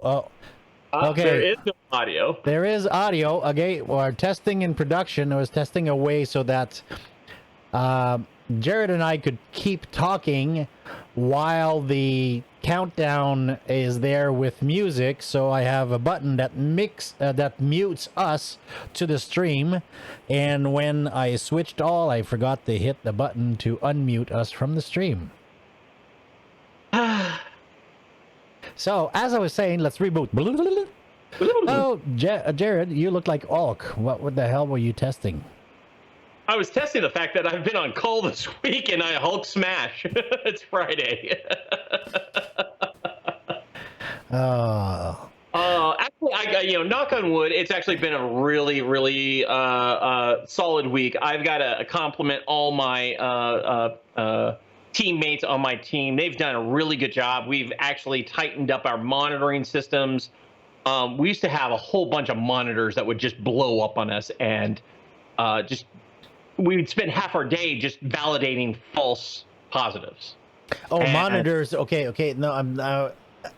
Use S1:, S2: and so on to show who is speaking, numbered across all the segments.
S1: Okay.
S2: There is no audio.
S1: There is audio. Okay, we're testing in production. I was testing a way so that Jared and I could keep talking while the countdown is there with music. So I have a button that mutes us to the stream, and when I switched all, I forgot to hit the button to unmute us from the stream. So as I was saying, let's reboot. Oh, Jared, you look like Hulk. What the hell were you testing?
S2: I was testing the fact that I've been on call this week and I Hulk smash. It's Friday. Actually, I got, knock on wood, it's actually been a really, really solid week. I've got to compliment all my teammates on my team. They've done a really good job. We've actually tightened up our monitoring systems. We used to have a whole bunch of monitors that would just blow up on us, and we would spend half our day just validating false positives.
S1: Oh, and monitors. Okay. No,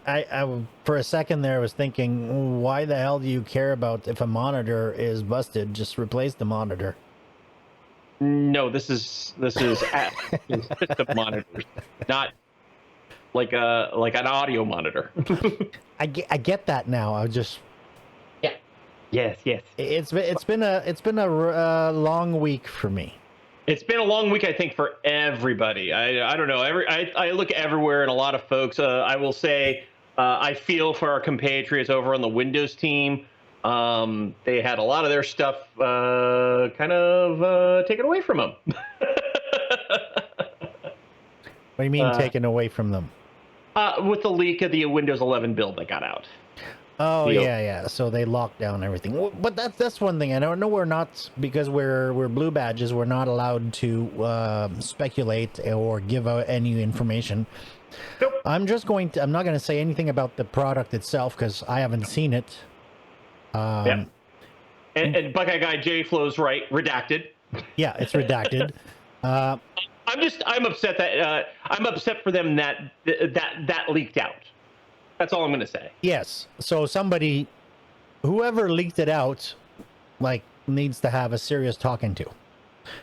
S1: I for a second there was thinking, why the hell do you care about if a monitor is busted? Just replace the monitor.
S2: No, this is system monitors, not like an audio monitor.
S1: I get that now. I just
S2: Yes.
S1: It's been a long week for me.
S2: It's been a long week, I think, for everybody. I don't know. I look everywhere, and a lot of folks. I will say, I feel for our compatriots over on the Windows team. They had a lot of their stuff kind of taken away from them.
S1: What do you mean taken away from them?
S2: With the leak of the Windows 11 build that got out.
S1: Oh yeah. So they locked down everything. But that's one thing. I don't know. We're not, because we're blue badges. We're not allowed to speculate or give out any information.
S2: Nope.
S1: I'm not going to say anything about the product itself because I haven't seen it.
S2: Yeah. And Buckeye Guy J Flow's right. Redacted.
S1: Yeah, it's redacted.
S2: I'm upset that I'm upset for them that leaked out. That's all I'm going to say.
S1: Yes. So whoever leaked it out, needs to have a serious talking to.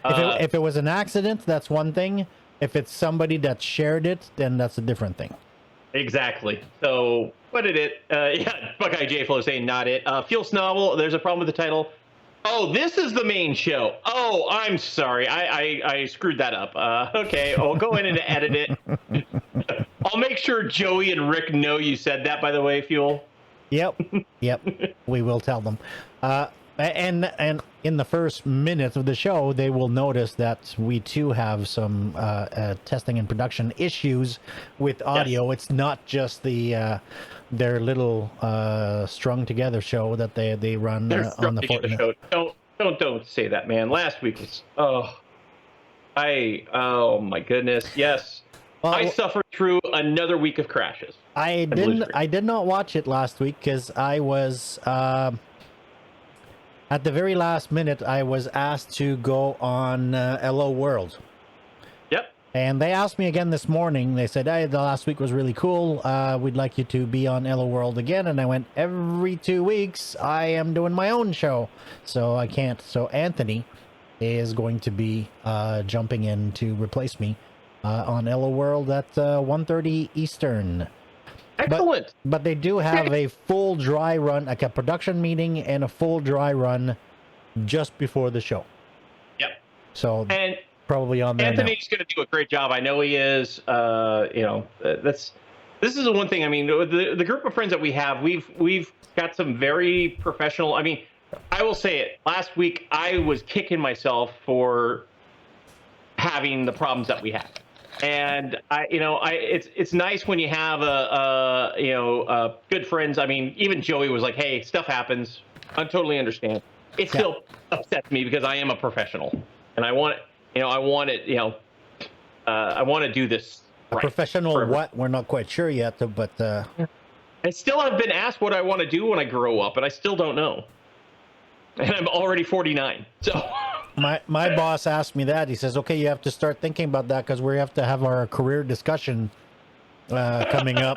S1: If it was an accident, that's one thing. If it's somebody that shared it, then that's a different thing.
S2: Exactly. So, what did it? Buckeye J Flow saying not it. Fuel Snobble, there's a problem with the title. Oh, this is the main show. Oh, I'm sorry. I screwed that up. Okay, I'll go in and edit it. I'll make sure Joey and Rick know you said that, by the way, Fuel.
S1: Yep. We will tell them. And in the first minute of the show, they will notice that we too have some testing and production issues with audio. Yes. It's not just their little strung together show that they run on the Fortnite.
S2: Don't say that, man. Last week was oh my goodness, yes. Well, I suffered through another week of crashes.
S1: I did not watch it last week because I was at the very last minute. I was asked to go on LO World.
S2: Yep.
S1: And they asked me again this morning. They said, "Hey, the last week was really cool. We'd like you to be on LO World again." And I went, every 2 weeks I am doing my own show, so I can't. So Anthony is going to be jumping in to replace me on LO World at 1:30 Eastern.
S2: Excellent.
S1: But they do have a full dry run, like a production meeting and a full dry run just before the show.
S2: Yep.
S1: So
S2: and
S1: probably on there.
S2: Anthony's going to do a great job. I know he is. This is the one thing. I mean, the group of friends that we have, we've got some very professional. I mean, I will say it. Last week, I was kicking myself for having the problems that we had. And it's nice when you have good friends. I mean, even Joey was like, "Hey, stuff happens. I totally understand." It still upsets me because I am a professional, and I want to do this.
S1: A professional forever. What? We're not quite sure yet, but
S2: I still have been asked what I want to do when I grow up, and I still don't know. And I'm already 49, so.
S1: My boss asked me that. He says, "Okay, you have to start thinking about that because we have to have our career discussion coming up."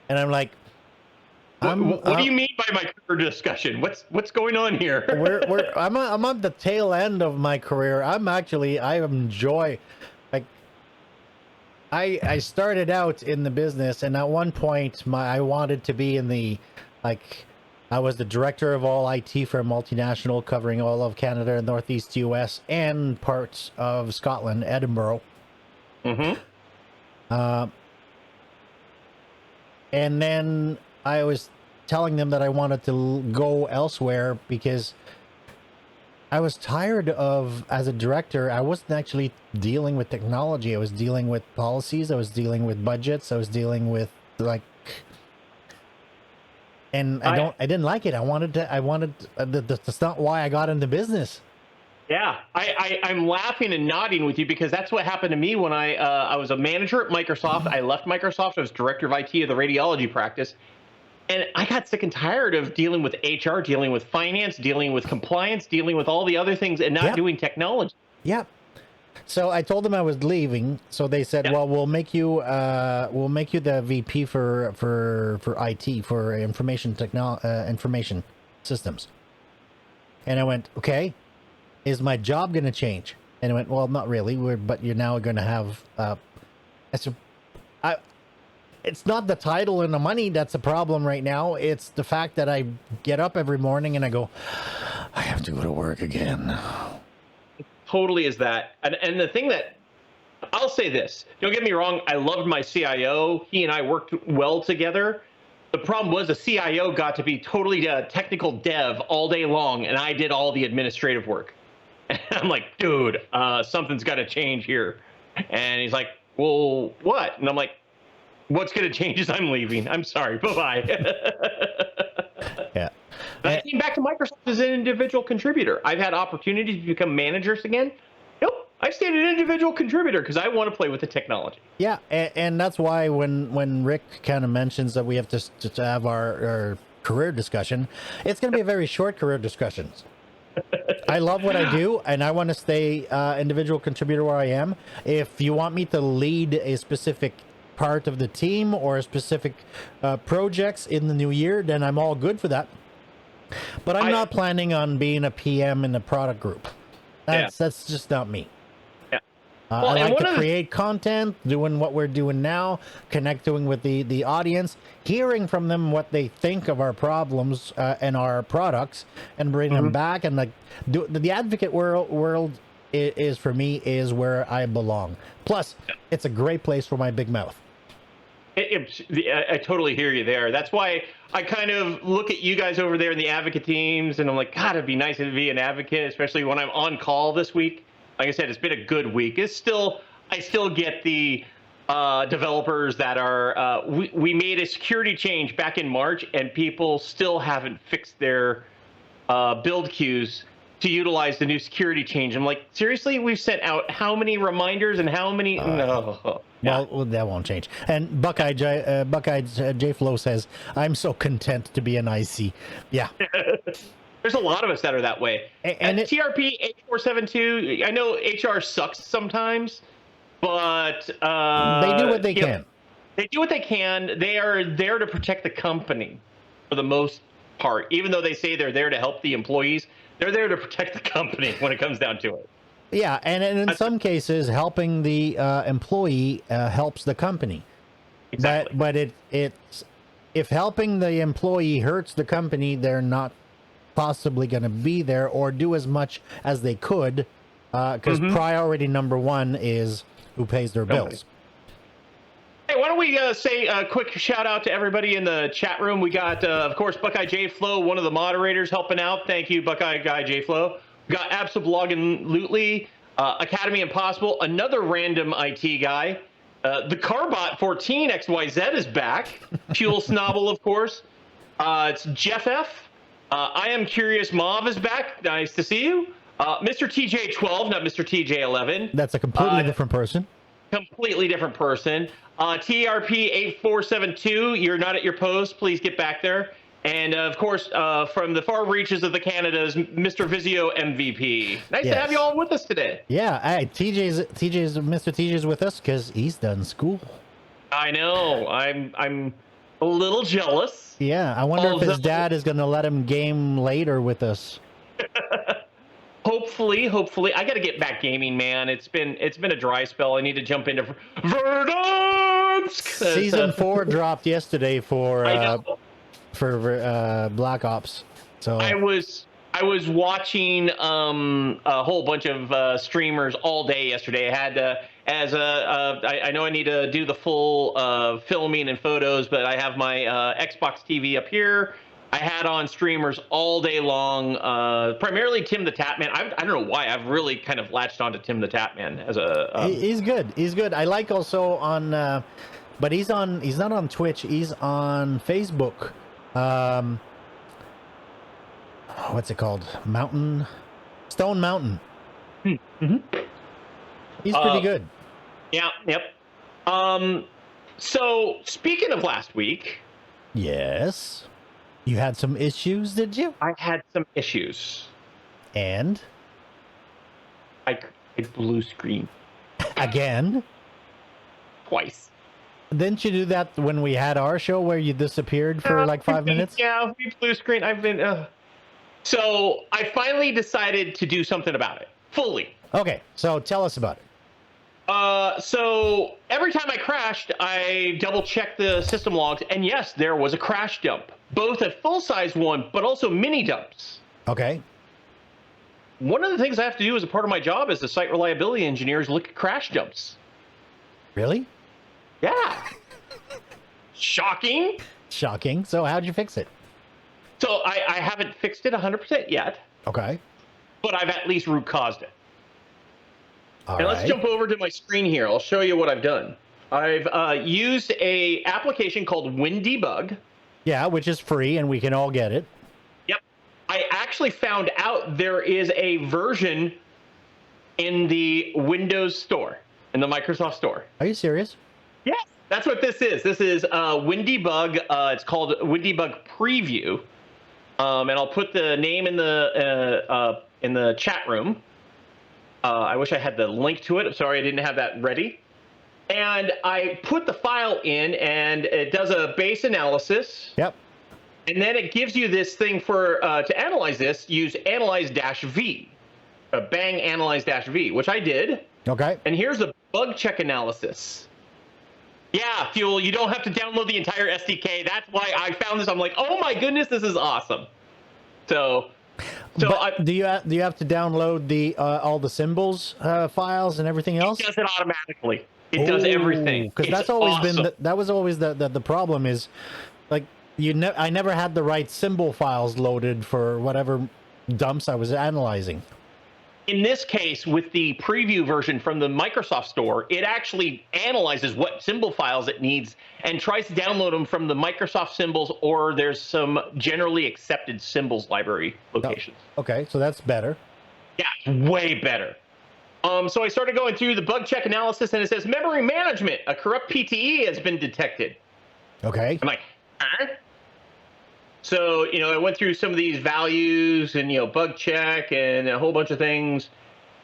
S1: And I'm like,
S2: What do you mean by my career discussion? What's going on here?
S1: I'm on the tail end of my career. I enjoy, like, I started out in the business, and at one point I wanted to be in the, like, I was the director of all IT for a multinational covering all of Canada and Northeast US and parts of Scotland, Edinburgh.
S2: Mm-hmm.
S1: And then I was telling them that I wanted to go elsewhere because I was tired of, as a director, I wasn't actually dealing with technology. I was dealing with policies. I was dealing with budgets. I was dealing with, like, and I didn't like it. That's not why I got into business.
S2: Yeah, I'm laughing and nodding with you because that's what happened to me when I was a manager at Microsoft. I left Microsoft. I was director of IT of the radiology practice. And I got sick and tired of dealing with HR, dealing with finance, dealing with compliance, dealing with all the other things and not doing technology.
S1: Yeah. So I told them I was leaving. So they said, well, we'll make you the VP for IT, for information systems. And I went, okay, is my job going to change? And I went, well, not really. But you're now going to have, it's not the title and the money that's the problem right now. It's the fact that I get up every morning and I go, I have to go to work again.
S2: It totally is that. And the thing that, I'll say this, don't get me wrong, I loved my CIO. He and I worked well together. The problem was the CIO got to be totally technical dev all day long, and I did all the administrative work. And I'm like, dude, something's got to change here. And he's like, well, what? And I'm like, what's going to change is I'm leaving. I'm sorry. Bye-bye.
S1: Yeah.
S2: I came back to Microsoft as an individual contributor. I've had opportunities to become managers again. Nope. I stayed an individual contributor because I want to play with the technology.
S1: Yeah, and that's why when Rick kind of mentions that we have to have our career discussion, it's going to be a very short career discussion. I love what I do, and I want to stay individual contributor where I am. If you want me to lead a specific part of the team or specific projects in the new year, then I'm all good for that. But I'm not planning on being a PM in the product group. That's just not me.
S2: Yeah.
S1: I like to create content, doing what we're doing now, connecting with the audience, hearing from them what they think of our problems and our products, and bring them back. And like the advocate world is for me is where I belong. Plus, it's a great place for my big mouth.
S2: I totally hear you there. That's why I kind of look at you guys over there in the advocate teams, and I'm like, God, it'd be nice to be an advocate, especially when I'm on call this week. Like I said, it's been a good week. I still get the developers that are. We made a security change back in March, and people still haven't fixed their build queues to utilize the new security change. I'm like, seriously, we've sent out how many reminders and how many? No.
S1: Well, that won't change. And Buckeye J Flow says, "I'm so content to be an IC." Yeah.
S2: There's a lot of us that are that way. And TRP 8472, I know HR sucks sometimes, but
S1: they do what they can.
S2: They do what they can. They are there to protect the company for the most part. Even though they say they're there to help the employees, they're there to protect the company when it comes down to it.
S1: Yeah, and in some cases, helping the employee helps the company.
S2: Exactly.
S1: But it's if helping the employee hurts the company, they're not possibly going to be there or do as much as they could, because priority number one is who pays their bills.
S2: Hey, why don't we say a quick shout out to everybody in the chat room? We got, of course, Buckeye J Flow, one of the moderators, helping out. Thank you, Buckeye Guy J Flow. We got Absolblogin' Academy Impossible, another random IT guy. The Carbot 14 XYZ is back. Fuel Snobble, of course. It's Jeff F. I Am Curious Mauve is back. Nice to see you. Mr. TJ12, not Mr. TJ11.
S1: That's a completely different person.
S2: Completely different person. TRP 8472, you're not at your post. Please get back there. And of course, from the far reaches of the Canadas, Mr. Vizio MVP. Nice to have you all with us today.
S1: Yeah, Mr. TJ's with us because he's done school.
S2: I know. I'm a little jealous.
S1: Yeah, I wonder if his dad is going to let him game later with us.
S2: Hopefully, I got to get back gaming, man. It's been a dry spell. I need to jump into Verdansk.
S1: Season 4 dropped yesterday for Black Ops. So
S2: I was watching a whole bunch of streamers all day yesterday. I had I know I need to do the full filming and photos, but I have my Xbox TV up here. I had on streamers all day long, primarily Tim the Tatman. I don't know why I've really kind of latched onto Tim the Tatman as a.
S1: He's good. He's good. I like also on, but he's not on Twitch. He's on Facebook. What's it called? Stone Mountain.
S2: Mm-hmm.
S1: He's pretty good.
S2: Yeah. Yep. So speaking of last week.
S1: Yes. You had some issues, did you?
S2: I had some issues.
S1: And?
S2: I blue screen.
S1: Again?
S2: Twice.
S1: Didn't you do that when we had our show where you disappeared for like 5 minutes?
S2: Yeah, we blue screen. I've been... So I finally decided to do something about it. Fully.
S1: Okay, so tell us about it.
S2: So every time I crashed, I double-checked the system logs, and yes, there was a crash dump. Both a full-size one, but also mini dumps.
S1: Okay.
S2: One of the things I have to do as a part of my job as a site reliability engineer is look at crash dumps.
S1: Really?
S2: Yeah. Shocking.
S1: Shocking. So how'd you fix it?
S2: So I haven't fixed it 100% yet.
S1: Okay.
S2: But I've at least root caused it.
S1: All
S2: and
S1: right.
S2: let's jump over to my screen here. I'll show you what I've done. I've used a application called WinDbg.
S1: Yeah, which is free and we can all get it.
S2: Yep. I actually found out there is a version in the Windows Store, in the Microsoft Store.
S1: Are you serious?
S2: Yes. That's what this is. This is WinDbg. It's called WinDbg Preview. And I'll put the name in the chat room. I wish I had the link to it. I'm sorry I didn't have that ready. And I put the file in, and it does a base analysis.
S1: Yep.
S2: And then it gives you this thing for to analyze this. Use analyze-v, bang analyze-v, which I did.
S1: Okay.
S2: And here's the bug check analysis. Yeah, Fuel, you don't have to download the entire SDK. That's why I found this. I'm like, oh my goodness, this is awesome. So
S1: do you have to download the all the symbols files and everything else?
S2: It does it automatically. It does everything.
S1: Because that's always been that was always the problem is, like, I never had the right symbol files loaded for whatever dumps I was analyzing.
S2: In this case, with the preview version from the Microsoft Store, it actually analyzes what symbol files it needs and tries to download them from the Microsoft symbols, or there's some generally accepted symbols library locations.
S1: Oh, okay, so that's better.
S2: Yeah, way better. So I started going through the bug check analysis, and it says memory management, a corrupt PTE has been detected.
S1: Okay.
S2: I'm like, huh? So, I went through some of these values and, bug check and a whole bunch of things.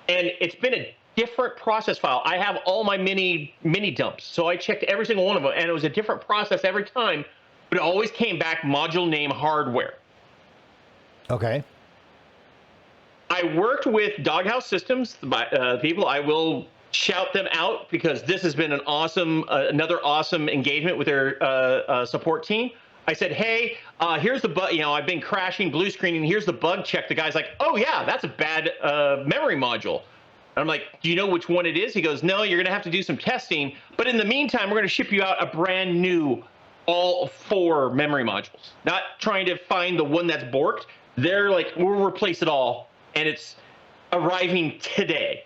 S2: And it's been a different process file. I have all my mini dumps. So I checked every single one of them, and it was a different process every time, but it always came back module name hardware.
S1: Okay.
S2: I worked with Doghouse Systems, people. I will shout them out because this has been an awesome, another awesome engagement with their support team. I said, hey, here's the bug. I've been crashing, blue screening. Here's the bug check. The guy's like, oh, yeah, that's a bad memory module. And I'm like, do you know which one it is? He goes, no, you're going to have to do some testing. But in the meantime, we're going to ship you out a brand new all 4 memory modules. Not trying to find the one that's borked. They're like, we'll replace it all. And it's arriving today.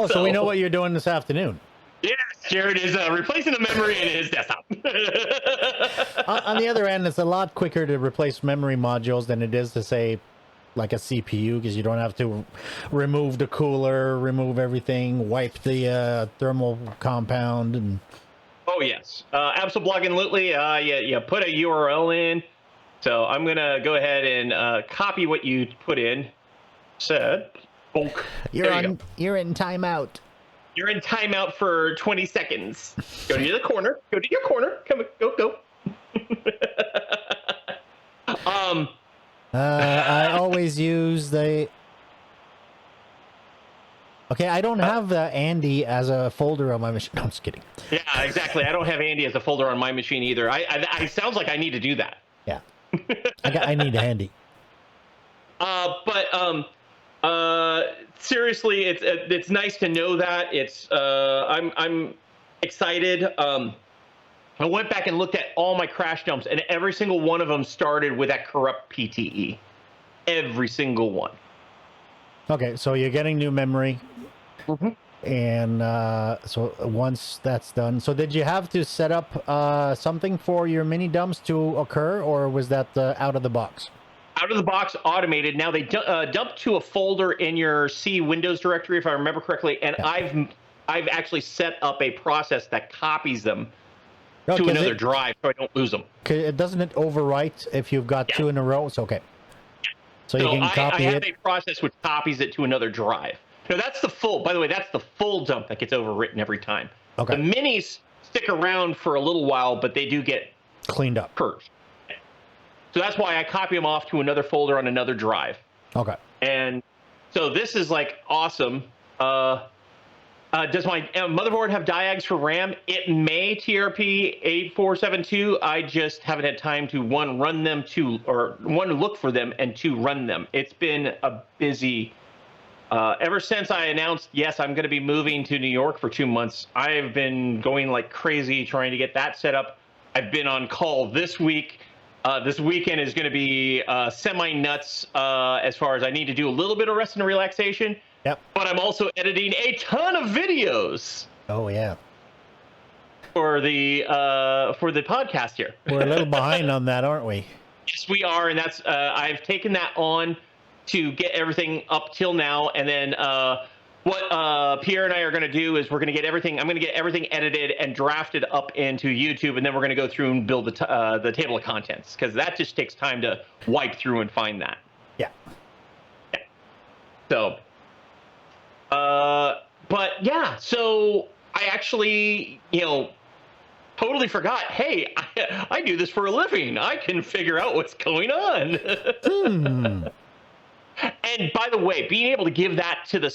S1: So we know what you're doing this afternoon.
S2: Yes, Jared is replacing the memory in his desktop.
S1: On the other end, it's a lot quicker to replace memory modules than it is to say like a CPU, because you don't have to remove the cooler, remove everything, wipe the thermal compound. And
S2: oh, yes. Absolutely. You put a URL in. So I'm going to go ahead and copy what you put in. Said. Bonk.
S1: You're in timeout.
S2: You're in timeout for 20 seconds. Go to the corner. Go to your corner. Come on, go.
S1: I always use the. Okay, I don't have Andy as a folder on my machine. No, I'm just kidding.
S2: Yeah, exactly. I don't have Andy as a folder on my machine either. I sounds like I need to do that.
S1: Yeah, I need Andy.
S2: Seriously, it's nice to know that. I'm excited. I went back and looked at all my crash dumps, and every single one of them started with that corrupt PTE. Every single one.
S1: Okay, so you're getting new memory.
S2: Mm-hmm.
S1: And so once that's done, so did you have to set up something for your mini dumps to occur, or was that out of the box?
S2: Out of the box, automated. Now they dump to a folder in your C Windows directory, if I remember correctly, and
S1: Yeah.
S2: I've actually set up a process that copies them to another drive, so I don't lose them.
S1: Doesn't it overwrite if you've got two in a row? It's okay. So you can copy
S2: I have a process which copies it to another drive. No, that's the full. By the way, that's the full dump that gets overwritten every time.
S1: Okay.
S2: The minis stick around for a little while, but they do get
S1: cleaned up.
S2: Purged. So that's why I copy them off to another folder on another drive.
S1: Okay.
S2: And so this is like awesome. Does my motherboard have diags for RAM? It may, TRP 8472. I just haven't had time to run them, one, look for them, and two, run them. It's been a busy. Ever since I announced, yes, I'm going to be moving to New York for 2 months, I've been going like crazy trying to get that set up. I've been on call this week. This weekend is going to be semi-nuts as far as I need to do a little bit of rest and relaxation.
S1: Yep.
S2: But I'm also editing a ton of videos.
S1: Oh, yeah.
S2: For the podcast here.
S1: We're a little behind on that, aren't we?
S2: Yes, we are. And that's I've taken that on to get everything up till now. And then what Pierre and I are going to do is I'm going to get everything edited and drafted up into YouTube, and then we're going to go through and build the table of contents, because that just takes time to wipe through and find that.
S1: Yeah.
S2: So, but yeah, so I actually, totally forgot. Hey, I do this for a living. I can figure out what's going on. And by the way, being able to give that to the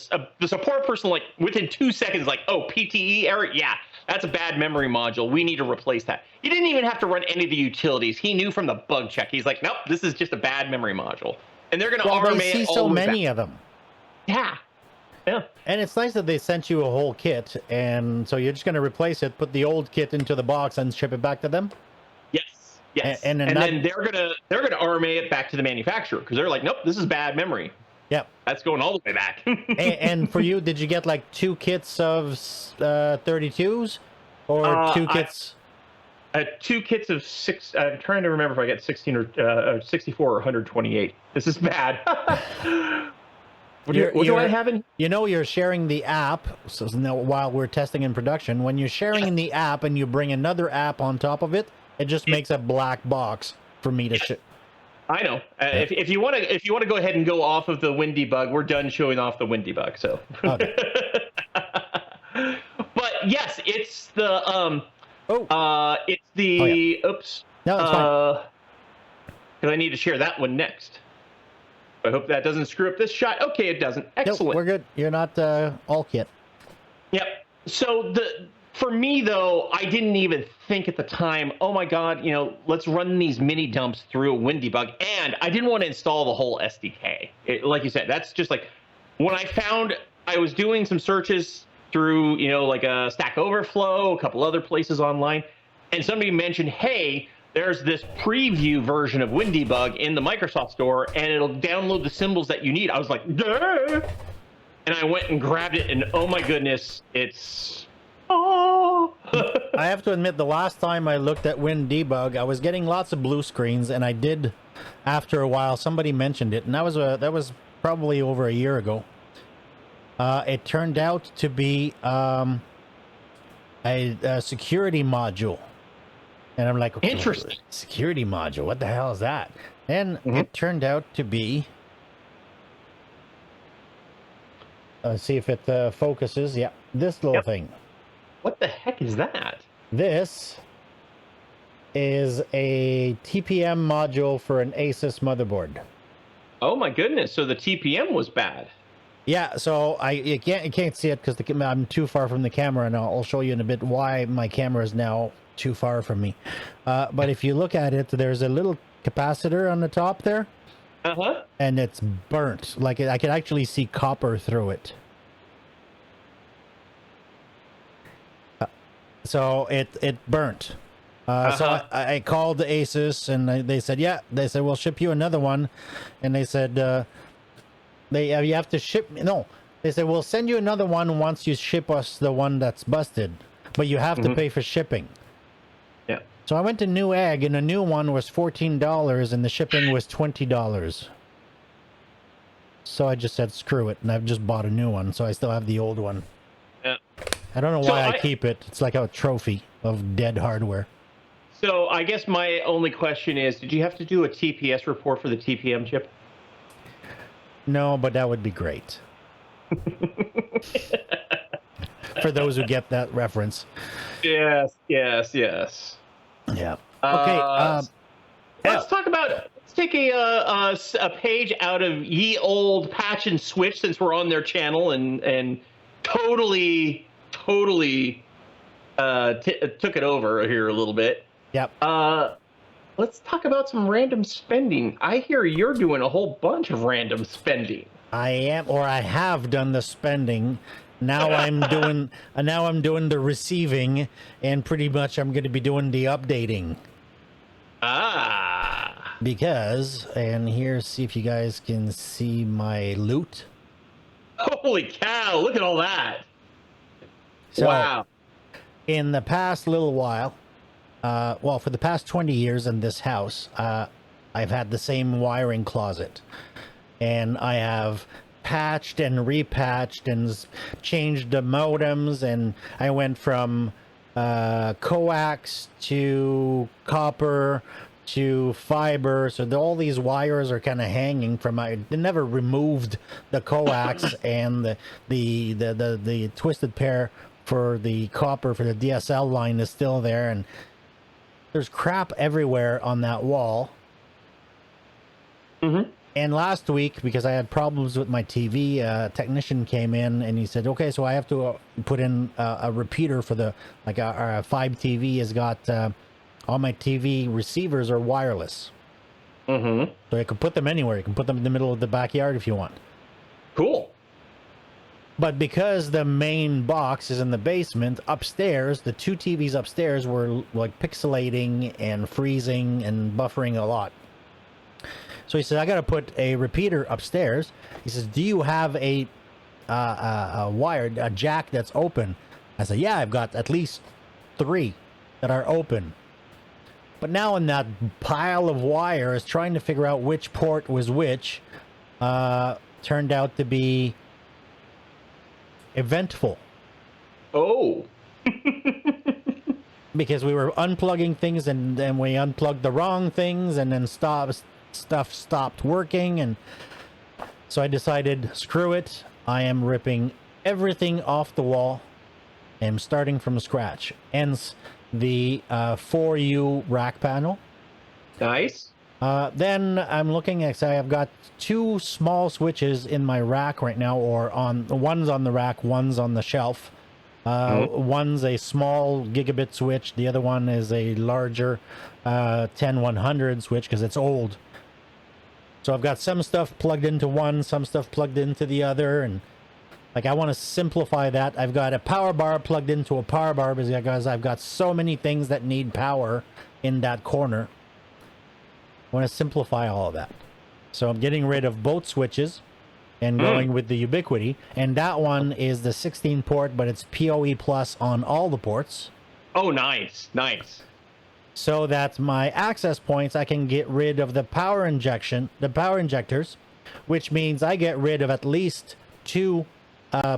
S2: support person, like within 2 seconds, like, oh, PTE error, yeah, that's a bad memory module. We need to replace that. He didn't even have to run any of the utilities. He knew from the bug check. He's like, nope, this is just a bad memory module, and they're going to
S1: RMA it. See so many of them.
S2: Yeah. Yeah.
S1: And it's nice that they sent you a whole kit, and so you're just going to replace it, put the old kit into the box, and ship it back to them.
S2: Yes, and then they're gonna RMA it back to the manufacturer, because they're like, nope, this is bad memory.
S1: Yep,
S2: that's going all the way back.
S1: and for you, did you get like 2 kits of 32s, or 2 kits?
S2: 2 kits of 6. I'm trying to remember if I get 16 or 64 or 128. This is bad. What do I have in?
S1: You're sharing the app. So now, while we're testing in production, when you're sharing in the app and you bring another app on top of it, it just makes a black box for me to ship.
S2: I know. If you want to go ahead and go off of the WinDbg, we're done showing off the WinDbg. So. Okay. But yes, it's the oops.
S1: No, it's fine.
S2: Because I need to share that one next. I hope that doesn't screw up this shot. Okay, it doesn't. Excellent.
S1: Nope, we're good. You're not all kit.
S2: Yep. So for me, though, I didn't even think at the time, oh my God, let's run these mini dumps through a WinDbg. And I didn't want to install the whole SDK. Like you said, that's just like, when I was doing some searches through, like a Stack Overflow, a couple other places online, and somebody mentioned, hey, there's this preview version of WinDbg in the Microsoft Store, and it'll download the symbols that you need. I was like, duh! And I went and grabbed it, and oh my goodness, it's... Oh.
S1: I have to admit, the last time I looked at WinDbg, I was getting lots of blue screens, and I did, after a while, somebody mentioned it, and that was probably over a year ago. It turned out to be a security module. And I'm like, okay,
S2: interesting.
S1: Security module, what the hell is that? And it turned out to be... see if it focuses. Yeah, this little thing.
S2: What the heck is that?
S1: This is a TPM module for an Asus motherboard.
S2: Oh my goodness! So the TPM was bad.
S1: Yeah, so you can't see it because I'm too far from the camera, and I'll show you in a bit why my camera is now too far from me. But if you look at it, there's a little capacitor on the top there, and it's burnt. Like I can actually see copper through it. So it burnt. So I called the Asus, and they said, yeah. They said, we'll ship you another one, and they said you have to ship. No, they said we'll send you another one once you ship us the one that's busted, but you have to pay for shipping.
S2: Yeah.
S1: So I went to Newegg, and the new one was $14, and the shipping was $20. So I just said screw it, and I've just bought a new one. So I still have the old one.
S2: Yeah.
S1: I don't know why I keep it. It's like a trophy of dead hardware.
S2: So I guess my only question is, did you have to do a TPS report for the TPM chip?
S1: No, but that would be great. For those who get that reference.
S2: Yes.
S1: Yeah. Okay.
S2: Let's talk about. Let's take a page out of ye old Patch and Switch, since we're on their channel and totally took it over here a little bit.
S1: Yep.
S2: Let's talk about some random spending. I hear you're doing a whole bunch of random spending.
S1: I am, or I have done the spending. Now I'm doing. Now I'm doing the receiving, and pretty much I'm going to be doing the updating. Because, and here, see if you guys can see my loot.
S2: Holy cow! Look at all that.
S1: So,
S2: wow.
S1: In the past little while, well, for the past 20 years in this house, I've had the same wiring closet, and I have patched and repatched and changed the modems, and I went from coax to copper to fiber, so all these wires are kind of hanging from I never removed the coax and the twisted pair for the copper for the DSL line is still there, and there's crap everywhere on that wall. And last week, because I had problems with my TV, a technician came in and he said, okay, so I have to put in a repeater for the, like our 5 TV has got, all my TV receivers are wireless. So you can put them anywhere. You can put them in the middle of the backyard if you want.
S2: Cool.
S1: But because the main box is in the basement, upstairs, the 2 TVs upstairs were like pixelating and freezing and buffering a lot. So he said, I got to put a repeater upstairs. He says, do you have a jack that's open? I said, yeah, I've got at least 3 that are open. But now in that pile of wires, trying to figure out which port was which, turned out to be eventful.
S2: Oh.
S1: Because we were unplugging things, and then we unplugged the wrong things, and then stuff stopped working, and so I decided, screw it, I am ripping everything off the wall and starting from scratch. Hence the 4U rack panel.
S2: Nice.
S1: Then I'm looking at, say, I've got 2 small switches in my rack right now, or one's on the rack, one's on the shelf. One's a small gigabit switch, the other one is a larger 10100 switch because it's old. So I've got some stuff plugged into one, some stuff plugged into the other, and like I want to simplify that. I've got a power bar plugged into a power bar because I've got so many things that need power in that corner. I want to simplify all of that. So I'm getting rid of both switches and going with the Ubiquity. And that one is the 16 port, but it's PoE plus on all the ports.
S2: Oh, nice. Nice.
S1: So that my access points, I can get rid of the power injectors, which means I get rid of at least 2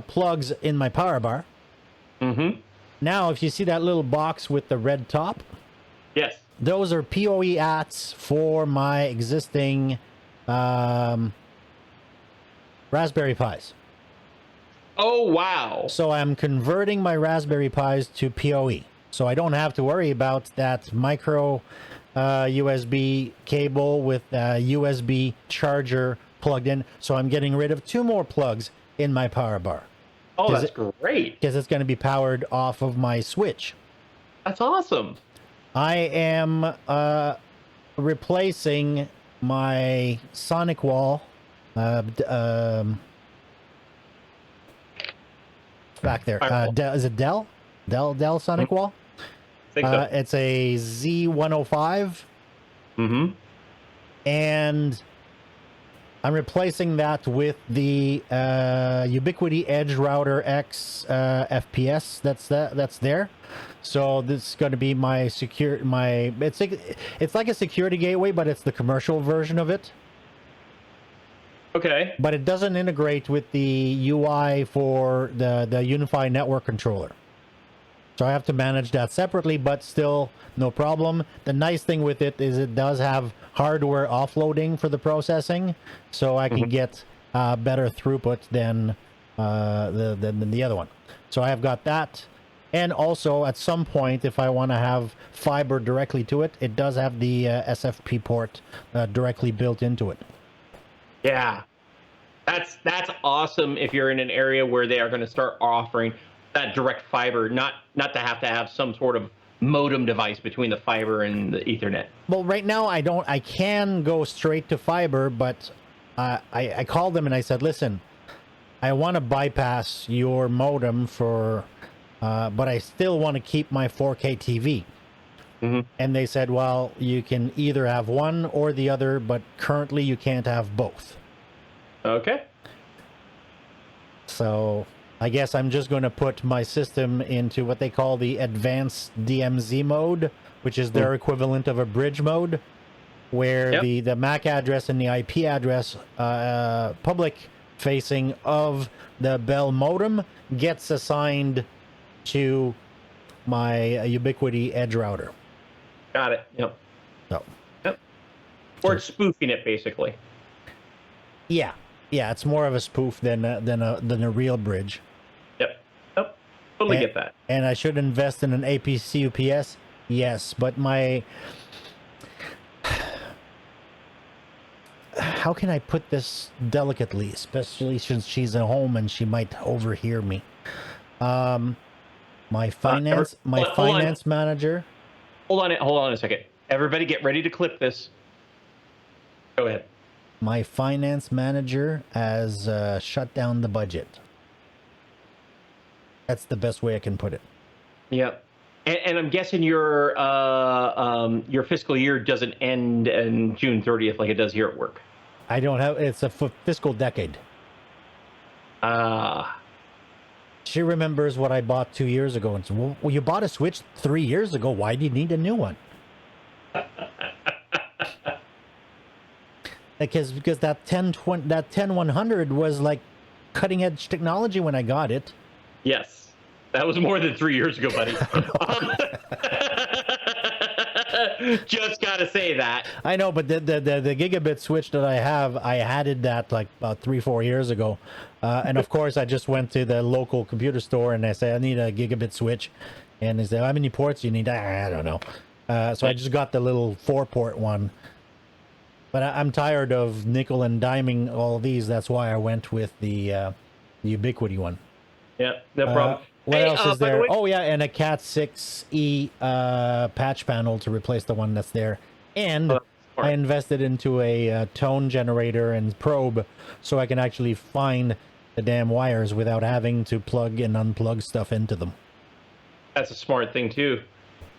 S1: plugs in my power bar. Now, if you see that little box with the red top,
S2: yes,
S1: those are PoE ATs for my existing Raspberry Pis.
S2: Oh, wow.
S1: So I'm converting my Raspberry Pis to PoE. So I don't have to worry about that micro USB cable with a USB charger plugged in. So I'm getting rid of 2 more plugs in my power bar.
S2: Oh, that's great.
S1: Because it's going to be powered off of my switch.
S2: That's awesome.
S1: I am replacing my Sonic wall. Back there. Is it Dell? Dell Sonic wall?
S2: I think so.
S1: It's a Z105.
S2: Mm-hmm.
S1: And I'm replacing that with the Ubiquiti Edge Router X FPS that's there. So this is going to be my it's like a security gateway, but it's the commercial version of it.
S2: Okay.
S1: But it doesn't integrate with the UI for the Unified Network Controller. So I have to manage that separately, but still no problem. The nice thing with it is it does have hardware offloading for the processing, so I can get better throughput than the other one. So I have got that. And also, at some point, if I want to have fiber directly to it, it does have the SFP port directly built into it.
S2: Yeah, that's awesome. If you're in an area where they are going to start offering that direct fiber, not to have some sort of modem device between the fiber and the Ethernet.
S1: Well, right now I can go straight to fiber, but I called them and I said, listen, I want to bypass your modem for, but I still want to keep my 4K TV. Mm-hmm. And they said, well, you can either have one or the other, but currently you can't have both.
S2: Okay.
S1: So I guess I'm just going to put my system into what they call the advanced DMZ mode, which is their equivalent of a bridge mode, where the MAC address and the IP address public facing of the Bell modem gets assigned to my Ubiquiti Edge router.
S2: Got it. Yep.
S1: So.
S2: Yep. Or it's spoofing it, basically.
S1: Yeah. Yeah, it's more of a spoof than a real bridge.
S2: Yep. Yep. Totally get that.
S1: And I should invest in an APC UPS? Yes, but my... How can I put this delicately, especially since she's at home and she might overhear me? My finance manager...
S2: Hold on a second. Everybody get ready to clip this. Go ahead.
S1: My finance manager has shut down the budget. That's the best way I can put it.
S2: Yep. And I'm guessing your fiscal year doesn't end in June 30th like it does here at work.
S1: I don't have... It's a fiscal decade. She remembers what I bought 2 years ago and said, well, you bought a Switch 3 years ago. Why do you need a new one? Because that 10100 was like cutting edge technology when I got it.
S2: Yes, that was more than 3 years ago, buddy. Just gotta say that.
S1: I know, but the gigabit switch that I have, I added that like about 3-4 years ago, and of course I just went to the local computer store and I said I need a gigabit switch, and they said how many ports do you need? I don't know. So I just got the little 4-port one. But I'm tired of nickel and diming all these. That's why I went with the Ubiquiti one.
S2: Yeah, no problem.
S1: What else is there? Oh, yeah, and a Cat 6E patch panel to replace the one that's there. And I invested into a tone generator and probe so I can actually find the damn wires without having to plug and unplug stuff into them.
S2: That's a smart thing, too.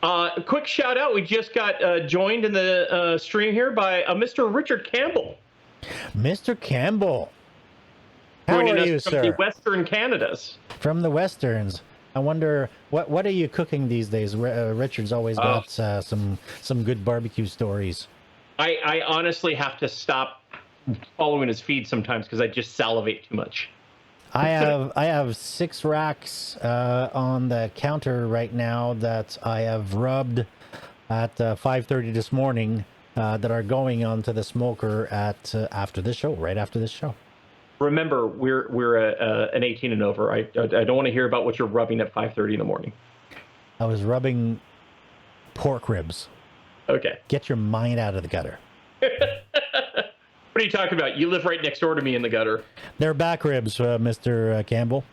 S2: A quick shout out. We just got joined in the stream here by Mr. Richard Campbell.
S1: Mr. Campbell. How
S2: joining
S1: are
S2: us
S1: you,
S2: from
S1: sir?
S2: the Western Canadas.
S1: From the Westerns. I wonder, what are you cooking these days? Richard's always got some good barbecue stories.
S2: I honestly have to stop following his feed sometimes because I just salivate too much.
S1: I have 6 racks on the counter right now that I have rubbed at 5:30 this morning that are going onto the smoker at after this show, right after this show.
S2: Remember, we're an 18 and over. I don't want to hear about what you're rubbing at 5:30 in the morning.
S1: I was rubbing pork ribs.
S2: Okay.
S1: Get your mind out of the gutter.
S2: What are you talking about? You live right next door to me in the gutter.
S1: They're back ribs, Mr. Campbell.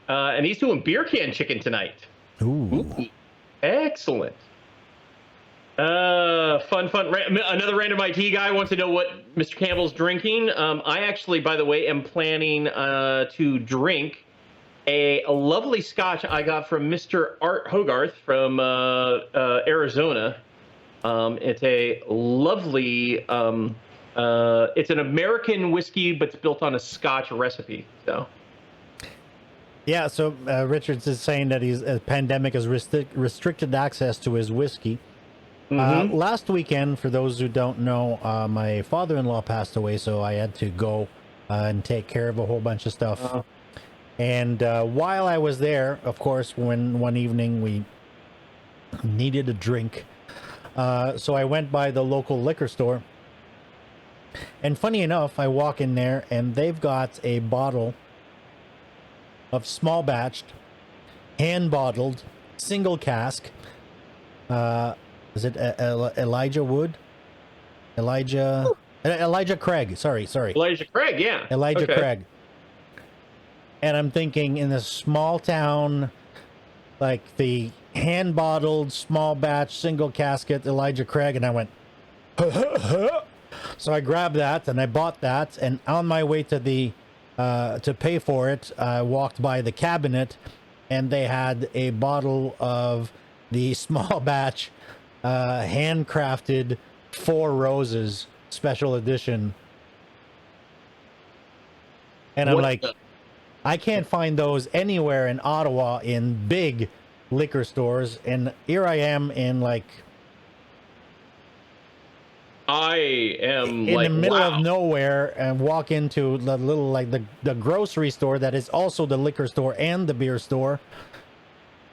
S2: And he's doing beer can chicken tonight.
S1: Ooh.
S2: Excellent. Fun. Another random IT guy wants to know what Mr. Campbell's drinking. I actually, by the way, am planning to drink a lovely scotch I got from Mr. Art Hogarth from Arizona. It's a lovely, it's an American whiskey, but it's built on a Scotch recipe. So.
S1: Yeah, so Richards is saying that a pandemic has restricted access to his whiskey. Last weekend, for those who don't know, my father-in-law passed away, so I had to go and take care of a whole bunch of stuff. And while I was there, of course, when one evening we needed a drink, so I went by the local liquor store. And funny enough, I walk in there and they've got a bottle of small batched, hand bottled, single cask. Is it Elijah Wood? Elijah Craig. Sorry.
S2: Elijah Craig, yeah.
S1: Elijah Craig. And I'm thinking in this small town, like the hand bottled, small batch, single casket Elijah Craig, and I went, so I grabbed that and I bought that, and on my way to the to pay for it, I walked by the cabinet, and they had a bottle of the small batch, handcrafted Four Roses special edition, and I'm like, I can't find those anywhere in Ottawa in big liquor stores, and here I am in like.
S2: I am
S1: in
S2: like,
S1: the middle
S2: wow.
S1: of nowhere, and walk into the little, like the grocery store that is also the liquor store and the beer store,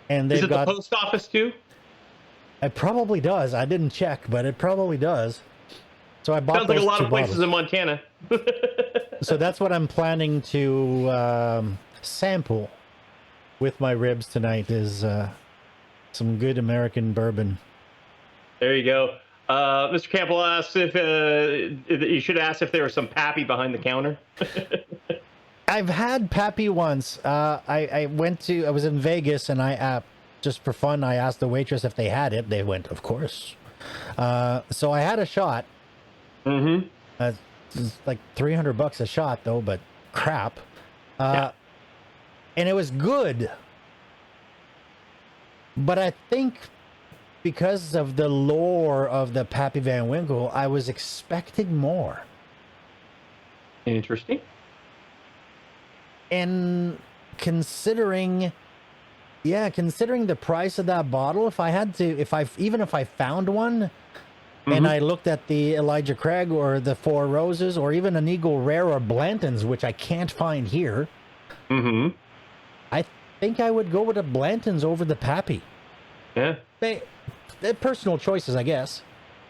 S1: and they've got
S2: the post office too?
S1: It probably does. I didn't check, but it probably does. So I bought.
S2: Sounds like a lot of places
S1: bottles.
S2: in Montana.
S1: So that's what I'm planning to sample with my ribs tonight, is some good American bourbon.
S2: There you go. Mr. Campbell asked if you should ask if there was some Pappy behind the counter.
S1: I've had Pappy once. I was in Vegas, and I just for fun, I asked the waitress if they had it. They went, of course. So I had a shot.
S2: Mm-hmm.
S1: It's like $300 a shot, though, but crap.
S2: Yeah.
S1: And it was good. But I think because of the lore of the Pappy Van Winkle, I was expecting more.
S2: Interesting.
S1: And considering the price of that bottle, if I found one, and I looked at the Elijah Craig or the Four Roses or even an Eagle Rare or Blanton's, which I can't find here, I think I would go with the Blanton's over the Pappy.
S2: Yeah.
S1: They're personal choices, I guess.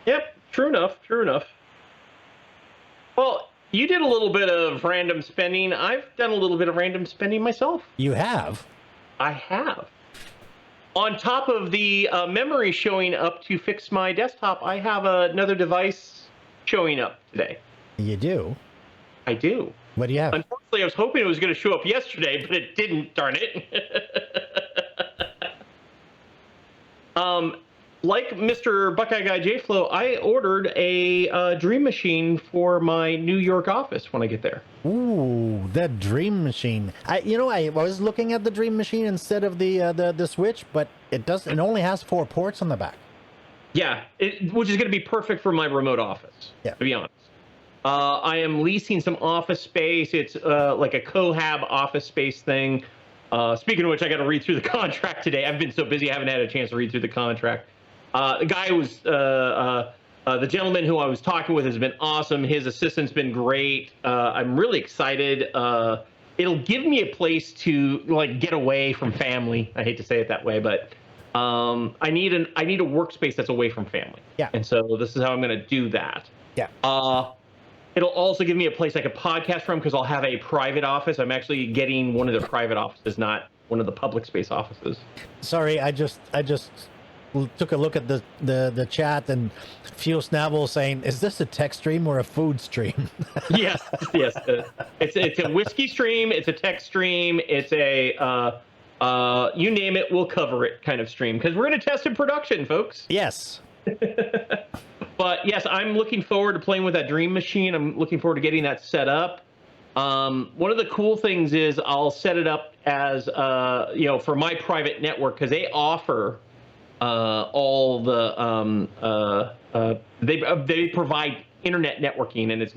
S2: Yep. True enough. Well, you did a little bit of random spending. I've done a little bit of random spending myself.
S1: You have?
S2: I have. On top of the memory showing up to fix my desktop, I have another device showing up today.
S1: You do?
S2: I do.
S1: What do you have?
S2: Unfortunately, I was hoping it was going to show up yesterday, but it didn't, darn it. Like Mr. Buckeye Guy J-Flow, I ordered a Dream Machine for my New York office when I get there.
S1: Ooh, that Dream Machine. I was looking at the Dream Machine instead of the Switch, but it only has 4 ports on the back.
S2: Yeah, which is going to be perfect for my remote office, to be honest. I am leasing some office space. It's like a cohab office space thing. Speaking of which, I got to read through the contract today. I've been so busy, I haven't had a chance to read through the contract. The guy was the gentleman who I was talking with has been awesome. His assistant's been great. I'm really excited. It'll give me a place to like get away from family. I hate to say it that way, but I need a workspace that's away from family.
S1: Yeah.
S2: And so this is how I'm going to do that.
S1: Yeah.
S2: It'll also give me a place I can podcast from because I'll have a private office. I'm actually getting one of the private offices, not one of the public space offices.
S1: Sorry, I just took a look at the chat and Fuel Snavel saying, "Is this a tech stream or a food stream?"
S2: Yes. It's a whiskey stream. It's a tech stream. It's a you name it, we'll cover it kind of stream because we're going to test in production, folks.
S1: Yes.
S2: But yes, I'm looking forward to playing with that Dream Machine. I'm looking forward to getting that set up. One of the cool things is I'll set it up as for my private network because they offer all the they provide internet networking, and it's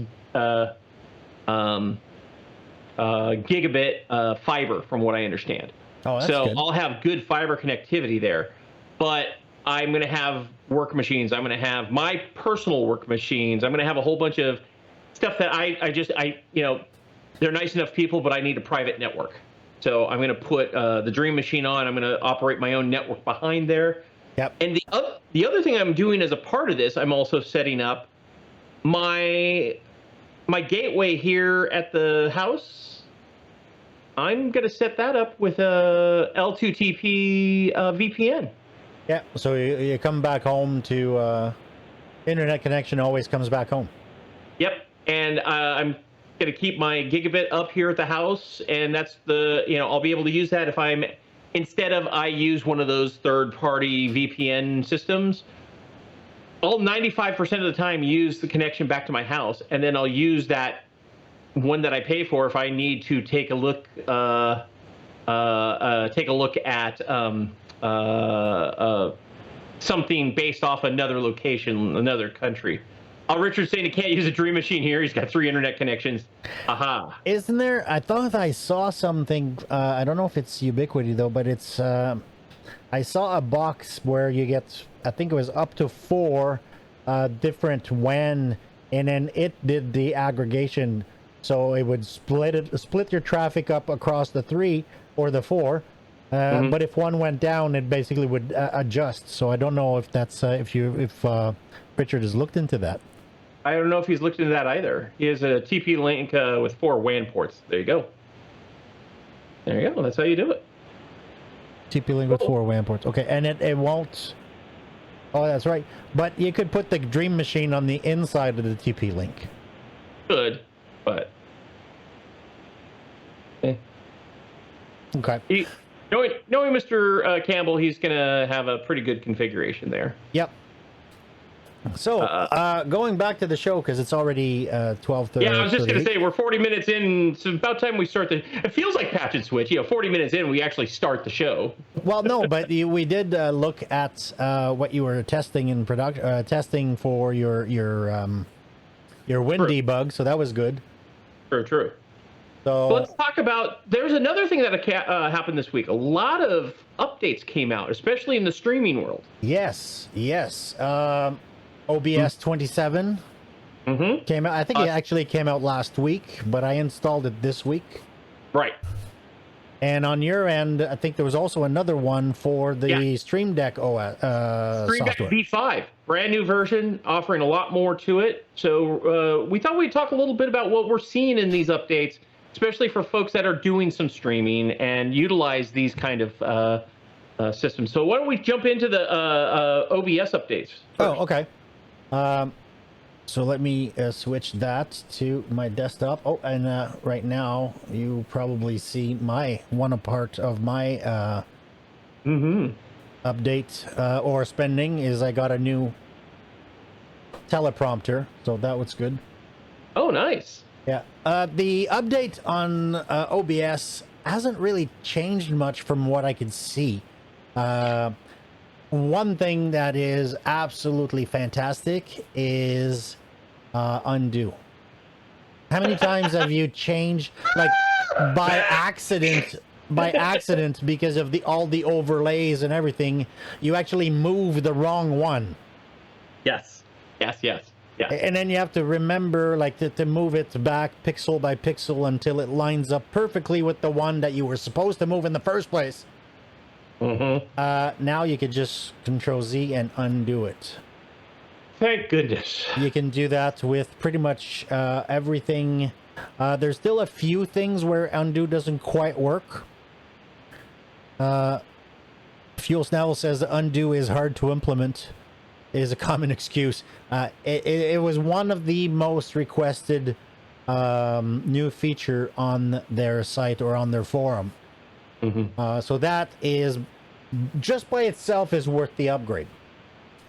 S2: gigabit fiber from what I understand.
S1: Oh, that's
S2: so
S1: good.
S2: I'll have good fiber connectivity there, but I'm going to have work machines. I'm going to have my personal work machines. I'm going to have a whole bunch of stuff that I they're nice enough people, but I need a private network. So I'm going to put the Dream Machine on. I'm going to operate my own network behind there.
S1: Yep.
S2: And the other thing I'm doing as a part of this, I'm also setting up my gateway here at the house. I'm going to set that up with a L2TP VPN.
S1: Yeah, so you come back home to internet connection always comes back home.
S2: Yep, and I'm going to keep my gigabit up here at the house, and that's I'll be able to use that if instead of I use one of those third-party VPN systems, I'll 95% of the time use the connection back to my house, and then I'll use that one that I pay for if I need to take a look at something based off another location, another country. Richard's saying he can't use a Dream Machine here. He's got 3 internet connections. Aha.
S1: Isn't there? I thought I saw something. I don't know if it's Ubiquity though, but it's. I saw a box where you get, I think it was up to 4 different WAN, and then it did the aggregation, so it would split your traffic up across the 3 or the 4. But if one went down, it basically would adjust. So I don't know if that's if Richard has looked into that.
S2: I don't know if he's looked into that either. He has a TP link with 4 WAN ports. There you go. There you go. That's how you do it.
S1: TP link with 4 WAN ports. Okay, and it won't. Oh, that's right. But you could put the Dream Machine on the inside of the TP link.
S2: Good, but.
S1: Okay.
S2: Knowing Mr. Campbell, he's going to have a pretty good configuration there.
S1: Yep. So, going back to the show, because it's already 12:30.
S2: Yeah, I was just going to say, we're 40 minutes in. It's about time we start it feels like patch and switch. 40 minutes in, we actually start the show.
S1: Well, no, but we did look at what you were testing in production, testing for your WinDbg, so that was good.
S2: True.
S1: So
S2: let's talk about. There's another thing that happened this week. A lot of updates came out, especially in the streaming world.
S1: Yes. OBS 27 came out. I think it actually came out last week, but I installed it this week.
S2: Right.
S1: And on your end, I think there was also another one for the StreamDeck OS
S2: StreamDeck
S1: software.
S2: V5, brand new version, offering a lot more to it. So we thought we'd talk a little bit about what we're seeing in these updates, especially for folks that are doing some streaming and utilize these kind of systems. So why don't we jump into the OBS updates first?
S1: Oh, okay. So let me switch that to my desktop. Oh, and right now you probably see one part of my update or spending is I got a new teleprompter, so that was good.
S2: Oh, nice.
S1: Yeah. The update on OBS hasn't really changed much from what I could see. One thing that is absolutely fantastic is undo. How many times have you changed, like by accident, because of all the overlays and everything, you actually move the wrong one?
S2: Yes. Yeah.
S1: And then you have to remember, like, to move it back pixel by pixel until it lines up perfectly with the one that you were supposed to move in the first place.
S2: Mm-hmm.
S1: Now you could just Control Z and undo it.
S2: Thank goodness.
S1: You can do that with pretty much everything. There's still a few things where undo doesn't quite work. Fuel Snavel says undo is hard to implement, is a common excuse. It was one of the most requested new feature on their site or on their forum. So that is, just by itself, is worth the upgrade.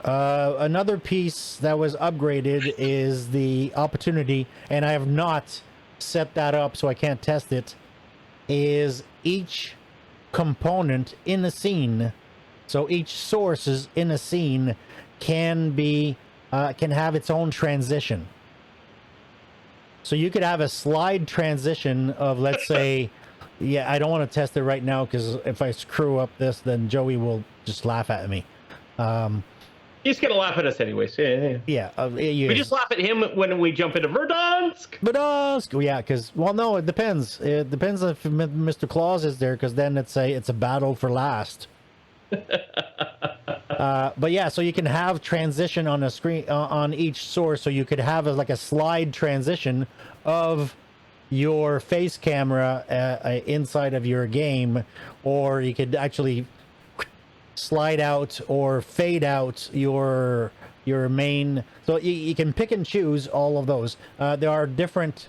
S1: Another piece that was upgraded is the opportunity, and I have not set that up so I can't test it, is each component in a scene, so each source is in a scene, can have its own transition. So you could have a slide transition of, let's say, yeah, I don't want to test it right now because if I screw up this, then Joey will just laugh at me.
S2: He's gonna laugh at us anyways.
S1: Yeah.
S2: We just laugh at him when we jump into Verdansk.
S1: Verdansk. Yeah, because, well, no, it depends. It depends if Mr. Claus is there, because then it's a battle for last. But yeah, so you can have transition on a screen on each source. So you could have like a slide transition of your face camera inside of your game, or you could actually slide out or fade out your main. So you can pick and choose all of those. There are different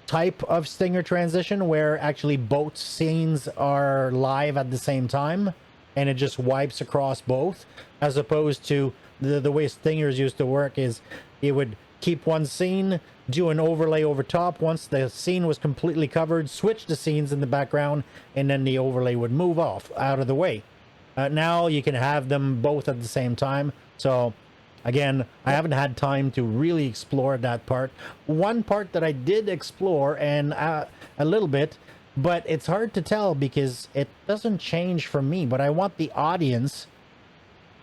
S1: type of stinger transition where actually both scenes are live at the same time, and it just wipes across both, as opposed to the way stingers used to work is it would keep one scene, do an overlay over top. Once the scene was completely covered, switch the scenes in the background, and then the overlay would move off out of the way. Now you can have them both at the same time. So again, I haven't had time to really explore that part. One part that I did explore, and a little bit, but it's hard to tell because it doesn't change for me, but I want the audience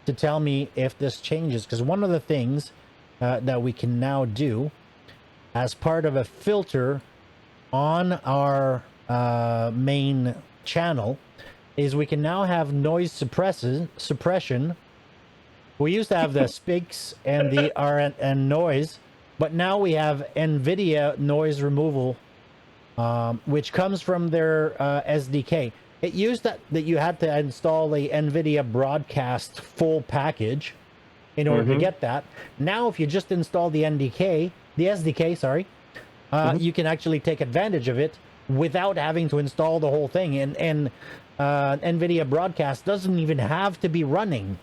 S1: to tell me if this changes, because one of the things that we can now do as part of a filter on our main channel is we can now have noise suppression. We used to have the speaks and the and noise, but now we have NVidia noise removal, which comes from their SDK. It used that you had to install the NVIDIA broadcast full package in order to get that. Now, if you just install the SDK, sorry, you can actually take advantage of it without having to install the whole thing. And NVIDIA broadcast doesn't even have to be running.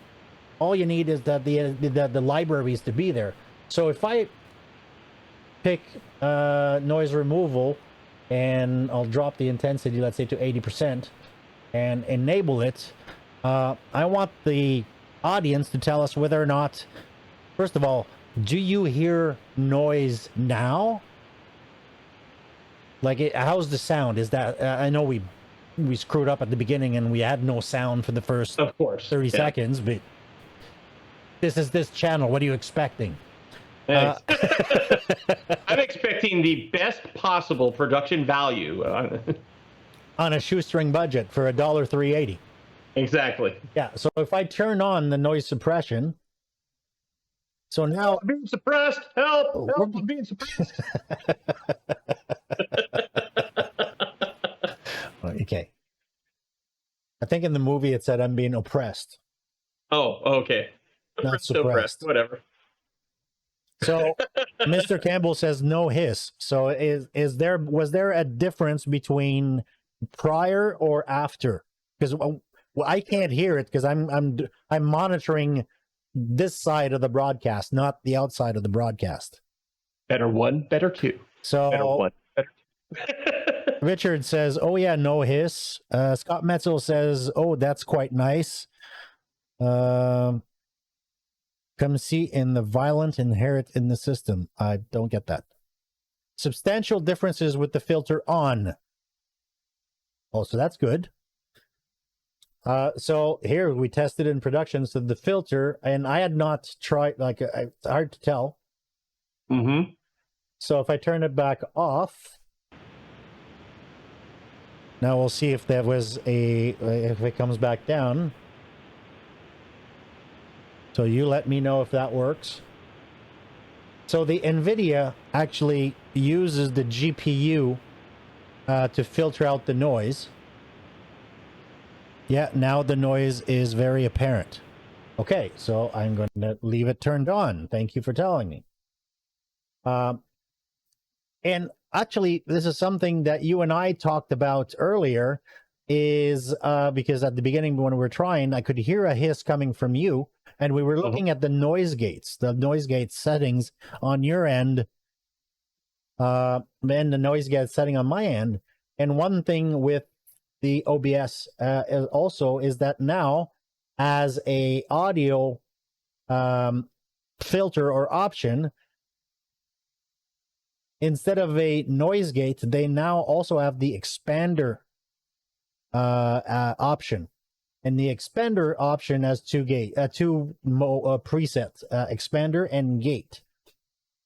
S1: All you need is that the libraries to be there. So if I pick noise removal, and I'll drop the intensity, let's say, to 80%, and enable it, I want the audience to tell us whether or not, first of all, do you hear noise now? Like, how's the sound? Is that, I know we screwed up at the beginning and we had no sound for the first, of course, 30 seconds, but this is this channel. What are you expecting?
S2: I'm expecting the best possible production value
S1: on a shoestring budget for $3.80.
S2: Exactly.
S1: Yeah. So if I turn on the noise suppression, so now
S2: I'm being suppressed. Help! Help! I'm being suppressed.
S1: Okay. I think in the movie it said I'm being oppressed.
S2: Oh, okay.
S1: Not suppressed.
S2: Whatever.
S1: So Mr. Campbell says no hiss. So was there a difference between prior or after? Because I can't hear it because I'm monitoring this side of the broadcast, not the outside of the broadcast.
S2: Better one, better two.
S1: So
S2: better one, better two.
S1: Richard says, "Oh yeah, no hiss." Scott Metzel says, "Oh, that's quite nice." Come see in the violent inherent in the system. I don't get that. Substantial differences with the filter on. Oh, so that's good. So here we tested in production. So the filter, and I had not tried, like, it's hard to tell. So if I turn it back off, now we'll see if there was if it comes back down. So you let me know if that works. So the NVIDIA actually uses the GPU to filter out the noise. Yeah, now the noise is very apparent. Okay, so I'm going to leave it turned on. Thank you for telling me. And actually, this is something that you and I talked about earlier, is because at the beginning when we were trying, I could hear a hiss coming from you, and we were looking at the noise gate settings on your end, and the noise gate setting on my end. And one thing with the OBS is that now, as a audio filter or option, instead of a noise gate, they now also have the expander option. And the expander option has two presets, expander and gate.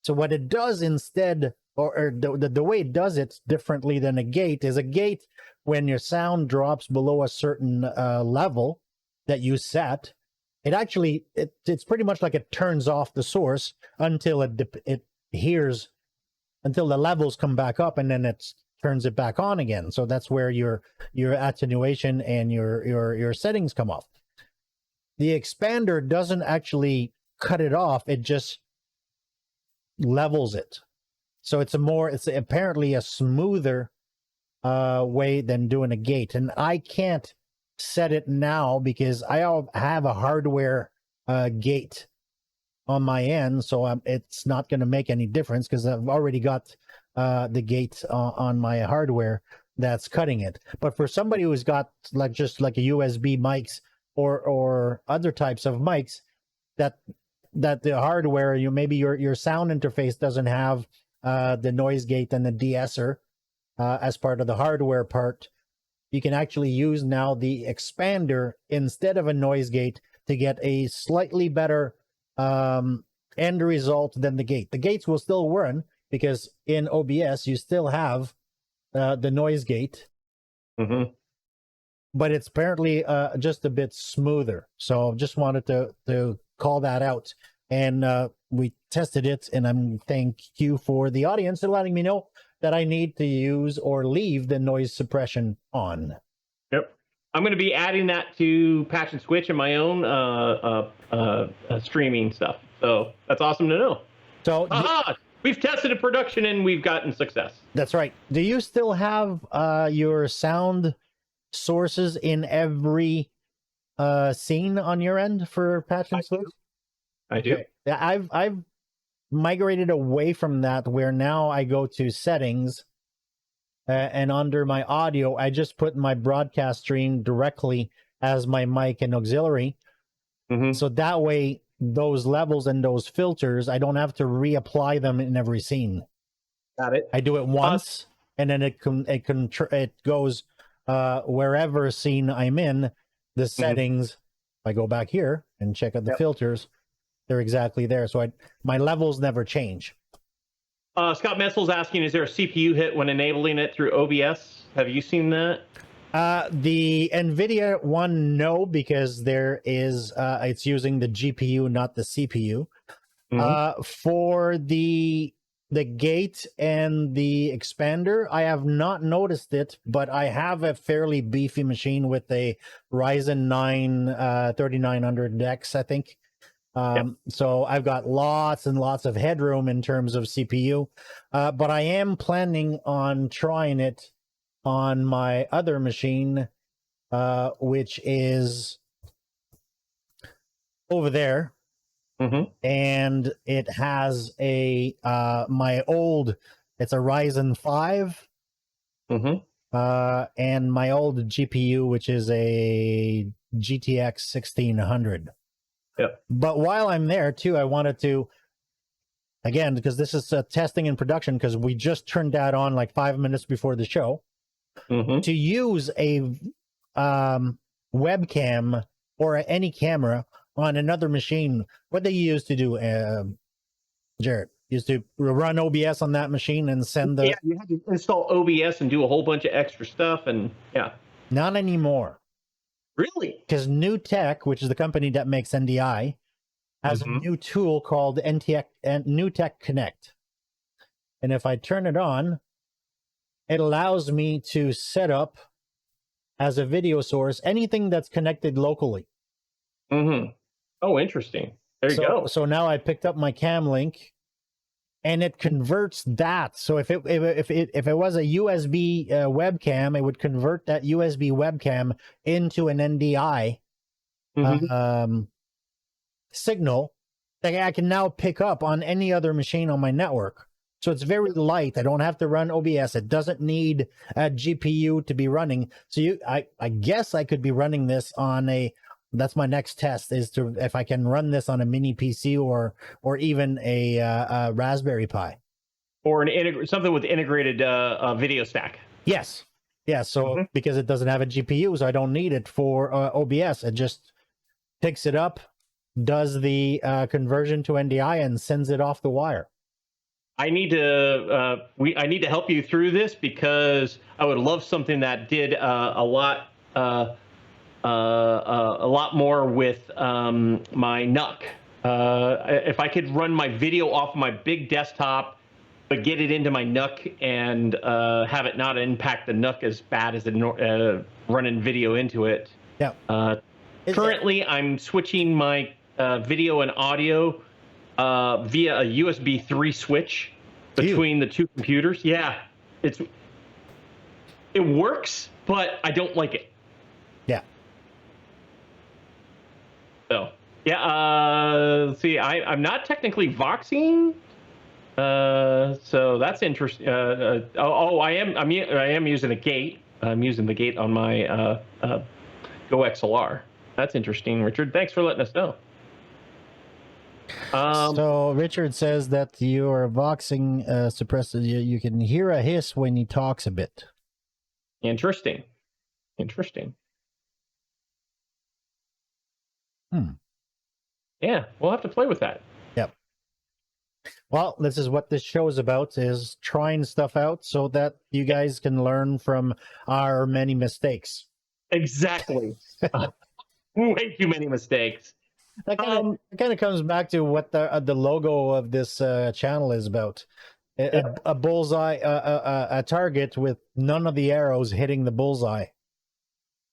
S1: So what it does instead, or the way it does it differently than a gate, is a gate, when your sound drops below a certain level that you set, it actually, it's pretty much like it turns off the source until it hears, until the levels come back up, and then it turns it back on again. So that's where your attenuation and your settings come off. The expander doesn't actually cut it off, it just levels it. So it's apparently a smoother way than doing a gate. And I can't set it now because I have a hardware gate on my end, so it's not going to make any difference because I've already got the gate on my hardware that's cutting it. But for somebody who's got just like a USB mics or other types of mics that the hardware, maybe your sound interface doesn't have the noise gate and the de-esser as part of the hardware part, you can actually use now the expander instead of a noise gate to get a slightly better end result than the gate. The gates will still run because in OBS you still have the noise gate, but it's apparently just a bit smoother. So just wanted to call that out. And we tested it, and I'm thank you for the audience and letting me know that I need to use or leave the noise suppression on.
S2: Yep. I'm going to be adding that to Patch and Switch in my own streaming stuff. So that's awesome to know. So we've tested a production and we've gotten success.
S1: That's right. Do you still have your sound sources in every scene on your end for Patch and Switch?
S2: I do.
S1: Okay. I've migrated away from that, where now I go to settings and under my audio, I just put my broadcast stream directly as my mic and auxiliary. So that way, those levels and those filters, I don't have to reapply them in every scene.
S2: Got it.
S1: I do it once, and then it goes wherever scene I'm in. The settings, if I go back here and check out the filters, they're exactly there. So my levels never change.
S2: Scott Messel's asking, is there a CPU hit when enabling it through OBS? Have you seen that?
S1: The NVIDIA one, no, because there is it's using the GPU, not the CPU. For the gate and the expander, I have not noticed it, but I have a fairly beefy machine with a Ryzen 9 3900X, I think. So I've got lots and lots of headroom in terms of CPU, but I am planning on trying it on my other machine, which is over there. And it has a it's a Ryzen 5, and my old GPU, which is a GTX 1600. But while I'm there too, I wanted to, again, because this is testing in production, because we just turned that on like 5 minutes before the show, to use a webcam or any camera on another machine. What they used to do, Jared, used to run OBS on that machine and send the...
S2: Yeah, you had to install OBS and do a whole bunch of extra stuff, and
S1: Not anymore.
S2: Really?
S1: Because New Tech, which is the company that makes NDI, has a new tool called NewTek Connect. And if I turn it on, it allows me to set up as a video source anything that's connected locally.
S2: Oh, interesting. There you go.
S1: So now I picked up my cam link, and it converts that. So if it was a USB webcam, it would convert that USB webcam into an NDI signal that I can now pick up on any other machine on my network. So it's very light. I don't have to run OBS. It doesn't need a GPU to be running. So I guess I could be running this on that's my next test, is to if I can run this on a mini PC or even a Raspberry Pi,
S2: or something with integrated video stack.
S1: Yes. Yeah. So because it doesn't have a GPU, so I don't need it for OBS. It just picks it up, does the conversion to NDI, and sends it off the wire.
S2: I need to help you through this, because I would love something that did a lot more with my NUC. If I could run my video off my big desktop, but get it into my NUC and have it not impact the NUC as bad as running video into it.
S1: Yeah.
S2: Currently, I'm switching my video and audio via a USB 3 switch between the two computers. Yeah, it works, but I don't like it.
S1: Yeah.
S2: So yeah, see, I'm not technically voxing, so that's interesting. I am using a gate. I'm using the gate on my Go XLR. That's interesting, Richard. Thanks for letting us know.
S1: So Richard says that your voxing suppresses you can hear a hiss when he talks a bit.
S2: Interesting. Yeah, we'll have to play with that.
S1: Yep. Well, this is what this show is about, is trying stuff out so that you guys can learn from our many mistakes.
S2: Exactly. Way too many mistakes.
S1: That kind of comes back to what the logo of this channel is about. A bullseye, a target with none of the arrows hitting the bullseye.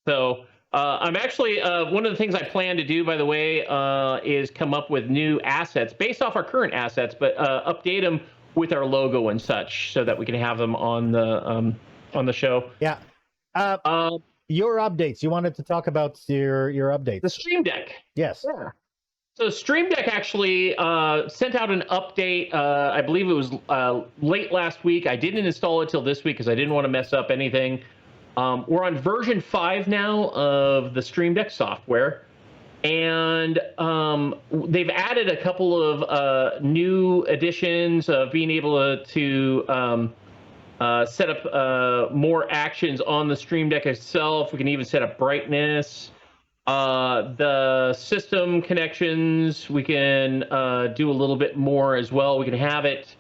S2: So I'm actually, one of the things I plan to do, by the way, is come up with new assets based off our current assets, but update them with our logo and such, so that we can have them on the show.
S1: Yeah. Your updates. You wanted to talk about your updates.
S2: The StreamDeck.
S1: Yes.
S2: Yeah. So StreamDeck actually sent out an update. I believe it was late last week. I didn't install it till this week because I didn't want to mess up anything. We're on version 5 now of the StreamDeck software, and they've added a couple of new additions of being able to set up more actions on the StreamDeck itself. We can even set up brightness. The system connections, we can do a little bit more as well. We can have it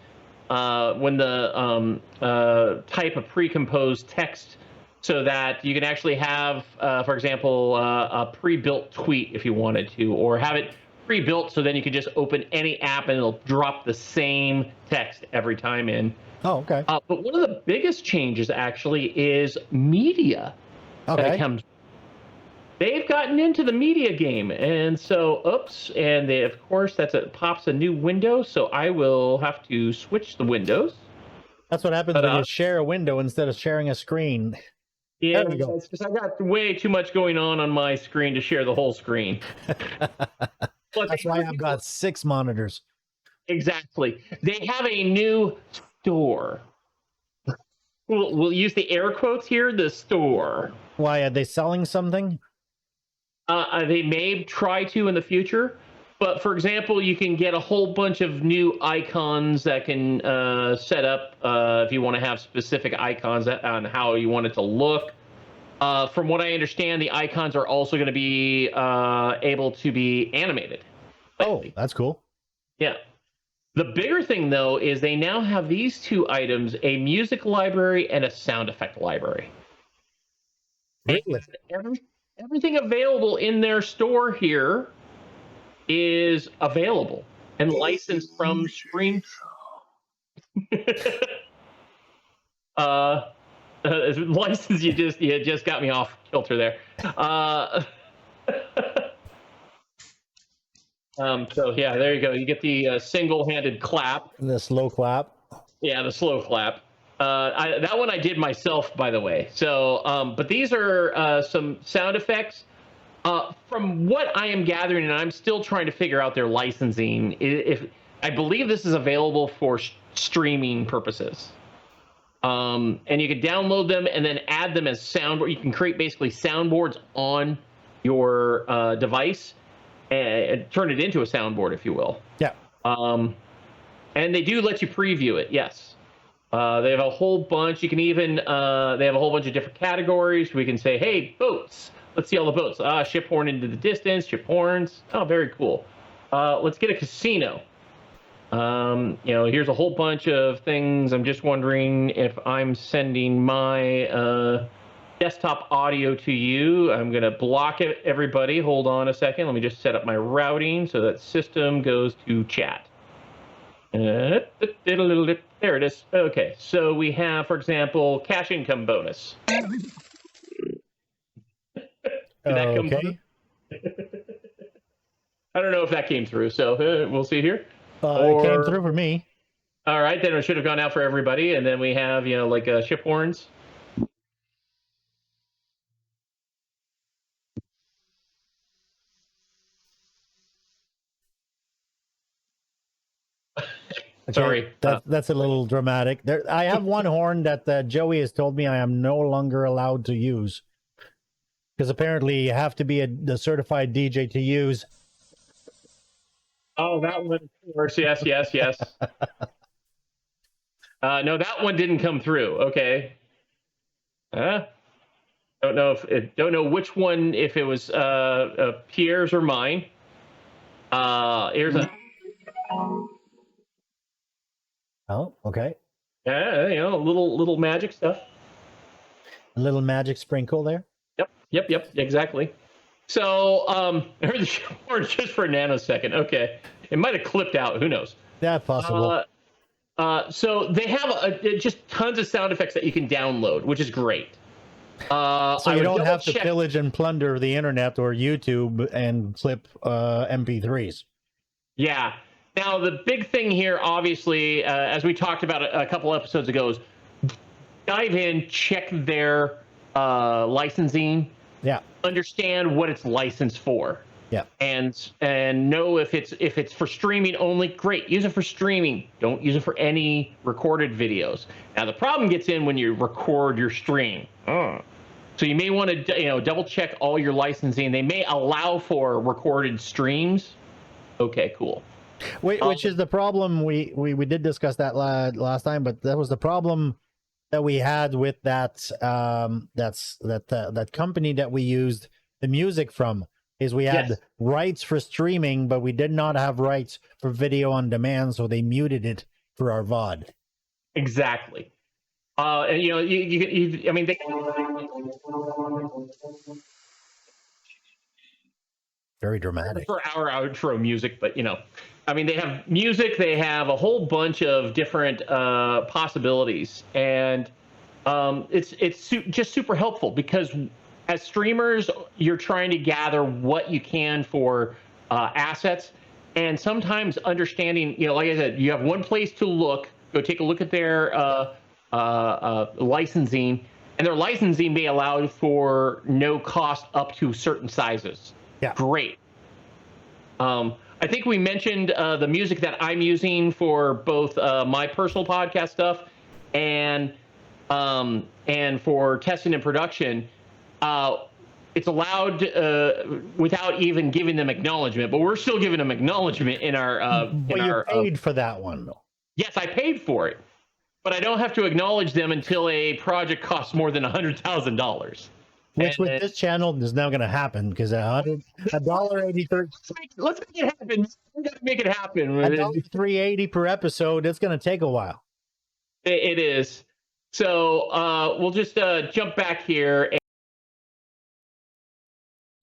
S2: when the type of pre-composed text, so that you can actually have, for example, a pre-built tweet if you wanted to, or have it pre-built so then you can just open any app and it'll drop the same text every time in.
S1: Oh, okay.
S2: But one of the biggest changes actually is media.
S1: Okay.
S2: That comes. They've gotten into the media game, and so and they, of course, pops a new window. So I will have to switch the windows.
S1: That's what happens when you share a window instead of sharing a screen.
S2: Yeah, it's because I got way too much going on my screen to share the whole screen.
S1: That's why I've got 6 monitors.
S2: Exactly. They have a new store. We'll use the air quotes here. The store.
S1: Why, are they selling something?
S2: They may try to in the future, but for example, you can get a whole bunch of new icons that can set up if you want to have specific icons on how you want it to look. From what I understand, the icons are also going to be able to be animated.
S1: Oh, that's cool.
S2: Yeah. The bigger thing, though, is they now have these 2 items, a music library and a sound effect library.
S1: Really?
S2: Everything available in their store here is available and licensed from Stream. License, you just got me off kilter there. So yeah, there you go. You get the single-handed clap.
S1: The slow clap.
S2: Yeah, the slow clap. That one I did myself, by the way. So, but these are some sound effects. From what I am gathering, and I'm still trying to figure out their licensing. If I believe this is available for streaming purposes, and you can download them and then add them as soundboard. You can create basically soundboards on your device and turn it into a soundboard, if you will.
S1: Yeah.
S2: And they do let you preview it. Yes. They have a whole bunch. You can even they have a whole bunch of different categories. We can say, hey, boats. Let's see all the boats. Ship horn into the distance. Ship horns. Oh, very cool. Let's get a casino. Here's a whole bunch of things. I'm just wondering if I'm sending my desktop audio to you. I'm going to block it, everybody. Hold on a second. Let me just set up my routing so that system goes to chat. There it is. Okay, so we have, for example, cash income bonus.
S1: Okay.
S2: I don't know if that came through, so we'll see here.
S1: It came through for me.
S2: All right, then it should have gone out for everybody. And then we have, like ship horns.
S1: Okay,
S2: sorry.
S1: That's a little dramatic. I have one horn that Joey has told me I am no longer allowed to use. Because apparently you have to be the certified DJ to use.
S2: Oh, that one, of course. Yes. No, that one didn't come through. Okay. Don't know which one, if it was Pierre's or mine. Here's a.
S1: Oh, okay.
S2: Yeah, little magic stuff.
S1: A little magic sprinkle there.
S2: Yep, exactly. So, I heard the horn just for a nanosecond. Okay, it might have clipped out. Who knows?
S1: That's possible.
S2: So they have just tons of sound effects that you can download, which is great.
S1: So you don't have to pillage and plunder the internet or YouTube and clip MP3s.
S2: Yeah. Now, the big thing here, obviously, as we talked about a couple episodes ago, is dive in, check their licensing.
S1: Yeah.
S2: Understand what it's licensed for.
S1: Yeah.
S2: And know if it's for streaming only, great. Use it for streaming. Don't use it for any recorded videos. Now, the problem gets in when you record your stream. So you may want to double check all your licensing. They may allow for recorded streams. Okay, cool.
S1: Which is the problem. We did discuss that last time, but that was the problem that we had with that that company that we used the music from. Is we had rights for streaming, but we did not have rights for video on demand, so they muted it for our VOD.
S2: Exactly. And you I mean, they.
S1: Very dramatic.
S2: For our outro music, but I mean, they have music, they have a whole bunch of different possibilities, and it's just super helpful because as streamers, you're trying to gather what you can for assets, and sometimes understanding, like I said, you have one place to look. Go take a look at their licensing, and their licensing may allow for no cost up to certain sizes.
S1: Yeah.
S2: Great. I think we mentioned the music that I'm using for both my personal podcast stuff and for testing and production. It's allowed without even giving them acknowledgement, but we're still giving them acknowledgement in our.
S1: But you paid for that one, though.
S2: Yes, I paid for it, but I don't have to acknowledge them until a project costs more than $100,000.
S1: Which with this channel is now going to happen because $1.83.
S2: Let's make it happen. We got to make it happen.
S1: $3.80 per episode. It's going to take a while.
S2: It is. So we'll just jump back here.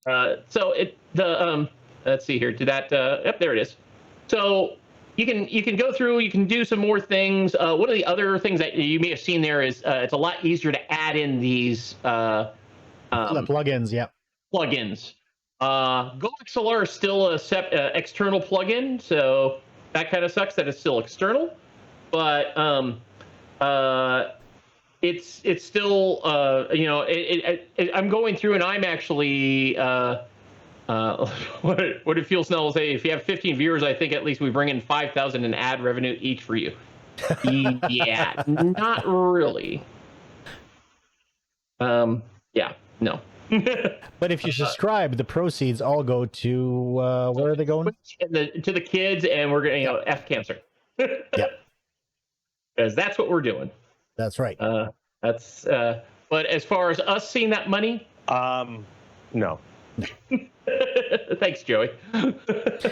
S2: So let's see here. Did that? Yep, there it is. So you can go through. You can do some more things. One of the other things that you may have seen there is it's a lot easier to add in these
S1: The plugins. Yeah.
S2: plugins. GoXLR is still a external plugin, so that kind of sucks that it's still external. But it's still I'm going through and I'm actually what it feels now will say, if you have 15 viewers, I think at least we bring in 5,000 in ad revenue each for you. Yeah, not really. Yeah, no.
S1: But if you subscribe, the proceeds all go to where are they going?
S2: To the kids, and we're gonna F cancer.
S1: Yeah,
S2: because that's what we're doing.
S1: that's right.
S2: But as far as us seeing that money,
S3: no.
S2: Thanks, Joey.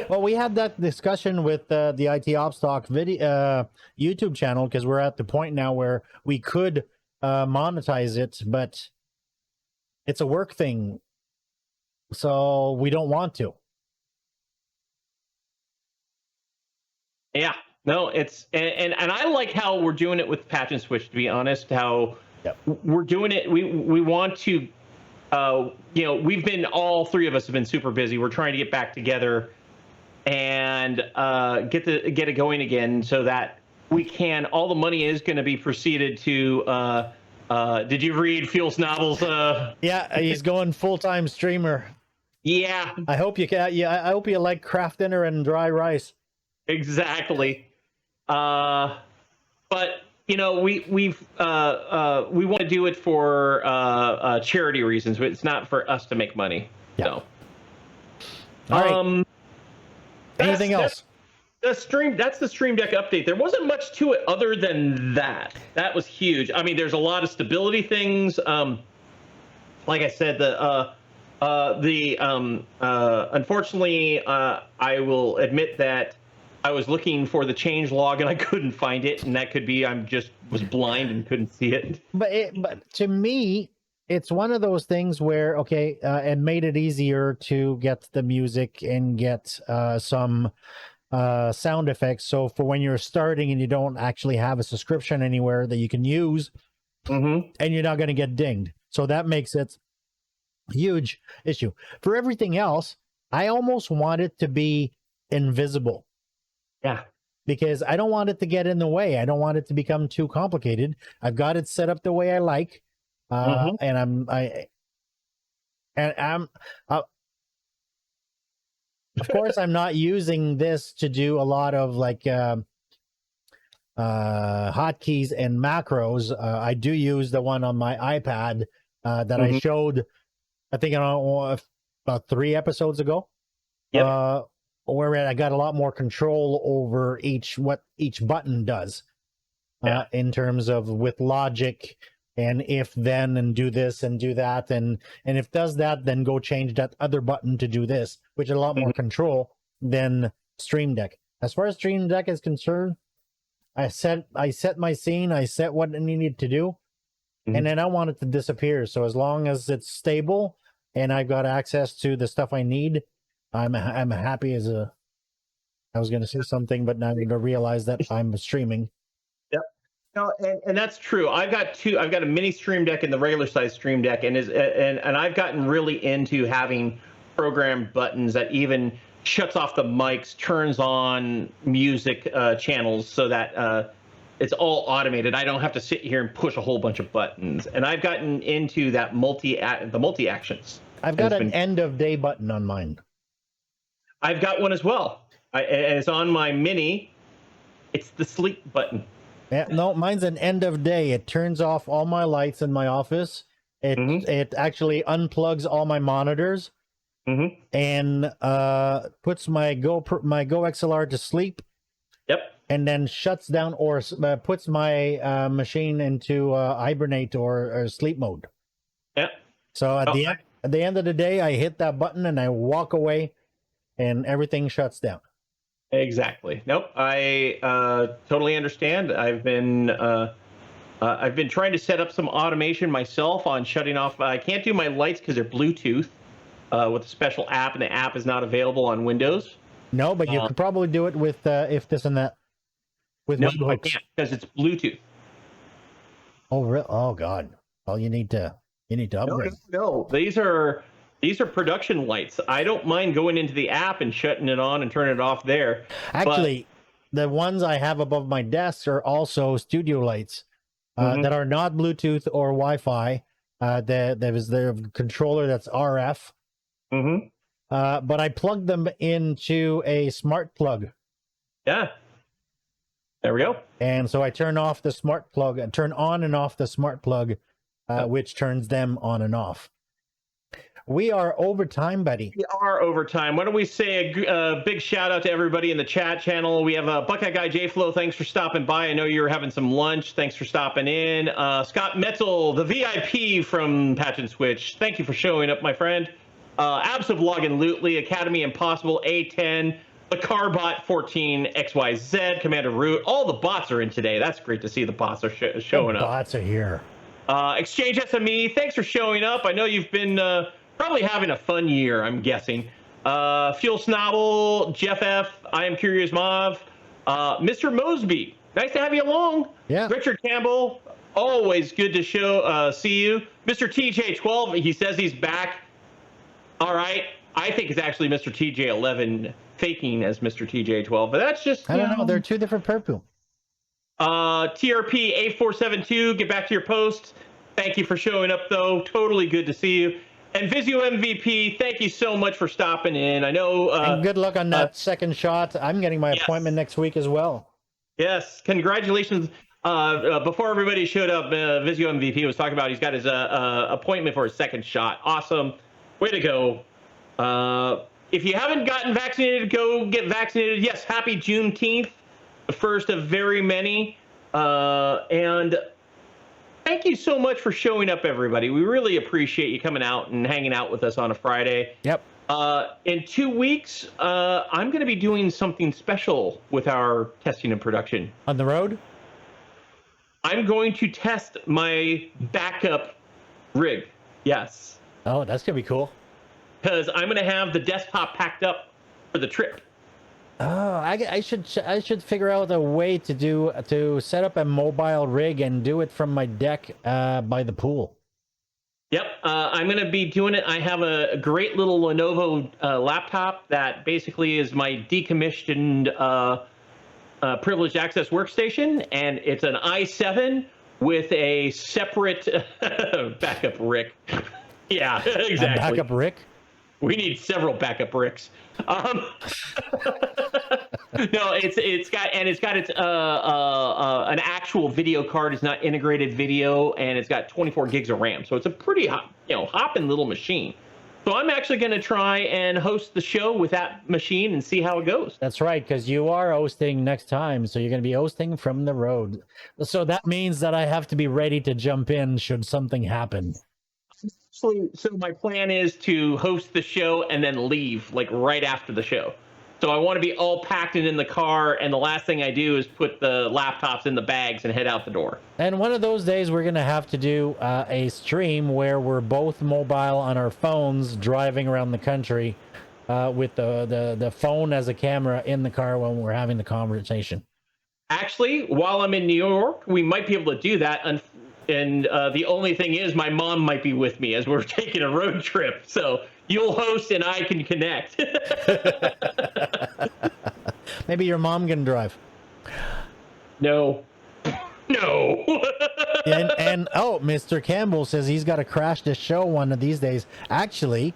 S1: Well, we had that discussion with the IT Ops Talk video YouTube channel, because we're at the point now where we could monetize it, but it's a work thing, so we don't want to.
S2: Yeah, no, it's and I like how we're doing it with Patch and Switch. To be honest, how we're doing it. We want to. We've been, all three of us have been super busy. We're trying to get back together and get it going again, so that we can. All the money is going to be proceeded to. Did you read Fuel's novels?
S1: Yeah, he's going full-time streamer.
S2: Yeah.
S1: I hope you can. Yeah, I hope you like craft dinner and dry rice.
S2: Exactly. But we want to do it for charity reasons. It's not for us to make money.
S1: Yeah.
S2: So.
S1: All right. Anything else?
S2: That's the StreamDeck update. There wasn't much to it other than that. That was huge. I mean, there's a lot of stability things. Like I said, unfortunately, I will admit that I was looking for the change log and I couldn't find it, and that could be was blind and couldn't see it.
S1: But to me, it's one of those things where it made it easier to get the music and get some sound effects. So for when you're starting and you don't actually have a subscription anywhere that you can use, and you're not going to get dinged. So that makes it a huge issue. For everything else, I almost want it to be invisible.
S2: Yeah.
S1: Because I don't want it to get in the way. I don't want it to become too complicated. I've got it set up the way I like. And I'm of course, I'm not using this to do a lot of hotkeys and macros. I do use the one on my iPad that I showed, I think, about 3 episodes ago.
S2: Yep.
S1: Where I got a lot more control over what each button does, in terms of with logic and if then and do this and do that, and if does that, then go change that other button to do this, which is a lot more control than StreamDeck. As far as StreamDeck is concerned, I set my scene, I set what it needed to do, and then I want it to disappear. So as long as it's stable and I've got access to the stuff I need, I'm happy as a. I was going to say something, but now I'm going to realize that I'm streaming.
S2: Yep. No, and that's true. I've got two. I've got a mini StreamDeck and the regular size StreamDeck, and I've gotten really into having programmed buttons that even shuts off the mics, turns on music channels, so that it's all automated. I don't have to sit here and push a whole bunch of buttons. And I've gotten into that multi actions.
S1: I've got an end of day button on mine.
S2: I've got one as well. It's on my mini. It's the sleep button.
S1: Yeah, no, mine's an end of day. It turns off all my lights in my office. It actually unplugs all my monitors, and puts my Go XLR to sleep.
S2: Yep.
S1: And then shuts down or puts my machine into hibernate or sleep mode.
S2: Yep.
S1: So at the end of the day, I hit that button and I walk away, and everything shuts down.
S2: Exactly. Nope. I totally understand. I've been trying to set up some automation myself on shutting off. I can't do my lights because they're Bluetooth. with a special app, and the app is not available on Windows.
S1: No, but you could probably do it with if this and that with
S2: No, I
S1: webhooks.
S2: can't because it's Bluetooth.
S1: Oh, oh God! Well, you need to upgrade.
S2: No. These are production lights. I don't mind going into the app and shutting it on and turning it off there.
S1: Actually, the ones I have above my desk are also studio lights that are not Bluetooth or Wi-Fi. There is the controller that's RF. But I plugged them into a smart plug.
S2: Yeah. There we go.
S1: And so I turn off the smart plug and turn on and off the smart plug, which turns them on and off. We are over time, buddy.
S2: We are over time. Why don't we say a big shout out to everybody in the chat channel? We have Buckeye Guy J-Flow. Thanks for stopping by. I know you were having some lunch. Thanks for stopping in. Scott Metzel, the VIP from Patch and Switch. Thank you for showing up, my friend. Absolutely, Academy Impossible, A10, the Carbot 14, XYZ, Commander Root. All the bots are in today. That's great to see the bots are showing up.
S1: Bots are here.
S2: Exchange SME, thanks for showing up. I know you've been probably having a fun year, I'm guessing. Fuel Snobble, Jeff F, I Am Curious Mav, Mr. Mosby, nice to have you along.
S1: Yeah.
S2: Richard Campbell, always good to see you. Mr. TJ12, he says he's back. All right, I think it's actually Mr. TJ11 faking as Mr. TJ12, but that's just...
S1: I don't know, they're two different people.
S2: TRP A472, get back to your post. Thank you for showing up, though. Totally good to see you. And Vizio MVP, thank you so much for stopping in. I know...
S1: and good luck on that second shot. I'm getting my appointment next week as well.
S2: Yes, congratulations. Before everybody showed up, Vizio MVP was talking about he's got his appointment for his second shot. Awesome. Way to go. If you haven't gotten vaccinated, go get vaccinated. Yes, happy Juneteenth, the first of very many. And thank you so much for showing up, everybody. We really appreciate you coming out and hanging out with us on a Friday.
S1: Yep.
S2: In 2 weeks, I'm going to be doing something special with our testing and production.
S1: On the road?
S2: I'm going to test my backup rig. Yes.
S1: Oh, that's going to be cool.
S2: Because I'm going to have the desktop packed up for the trip.
S1: Oh, I should figure out a way to set up a mobile rig and do it from my deck by the pool.
S2: Yep, I'm going to be doing it. I have a great little Lenovo laptop that basically is my decommissioned privileged access workstation, and it's an i7 with a separate backup rig. Yeah, exactly.
S1: A backup rig?
S2: We need several backup bricks. No, it's got its an actual video card. It's not integrated video, and it's got 24 gigs of RAM. So it's a pretty hopping little machine. So I'm actually going to try and host the show with that machine and see how it goes.
S1: That's right, because you are hosting next time, so you're going to be hosting from the road. So that means that I have to be ready to jump in should something happen.
S2: So my plan is to host the show and then leave like right after the show. So I want to be all packed and in the car, and the last thing I do is put the laptops in the bags and head out the door.
S1: And one of those days we're going to have to do a stream where we're both mobile on our phones driving around the country with the phone as a camera in the car when we're having the conversation.
S2: Actually, while I'm in New York, we might be able to do that. And the only thing is my mom might be with me as we're taking a road trip. So you'll host and I can connect.
S1: Maybe your mom can drive.
S2: No.
S1: and Mr. Campbell says he's got to crash the show one of these days. Actually,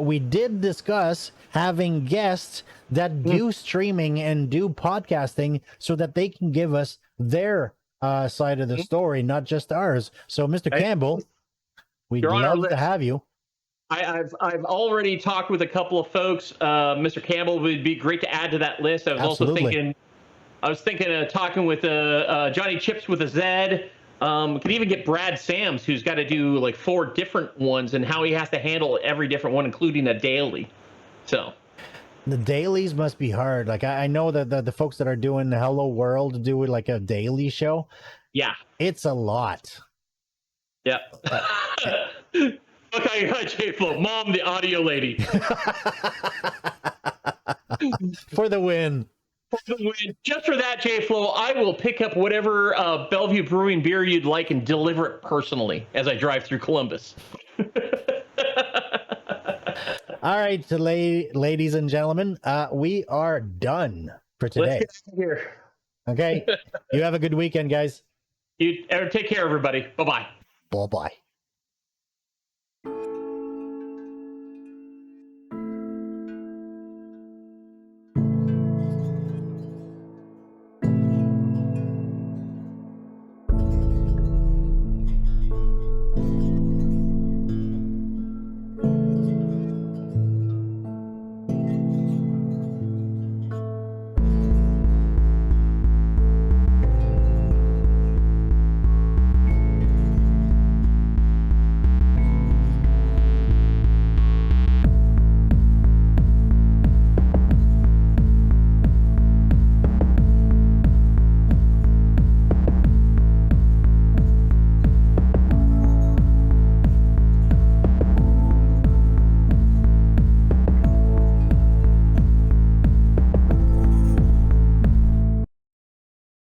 S1: we did discuss having guests that do streaming and do podcasting so that they can give us their side of the story, not just ours. So, Mr. Campbell, we'd love to have you.
S2: I've already talked with a couple of folks. Mr. Campbell would be great to add to that list. I was thinking of talking with Johnny Chips with a Z. Could even get Brad Sams, who's got to do like 4 different ones, and how he has to handle every different one, including a daily. So
S1: the dailies must be hard. Like I know that the folks that are doing the Hello World do like a daily show.
S2: Yeah,
S1: it's a lot.
S2: Yeah. Okay, J-Flow, Mom, the audio lady.
S1: For the win.
S2: Just for that, J-Flow, I will pick up whatever Bellevue Brewing beer you'd like and deliver it personally as I drive through Columbus.
S1: All right, ladies and gentlemen, we are done for today.
S2: Let's get out of here.
S1: Okay, you have a good weekend, guys.
S2: You take care, everybody. Bye-bye.
S1: Bye-bye.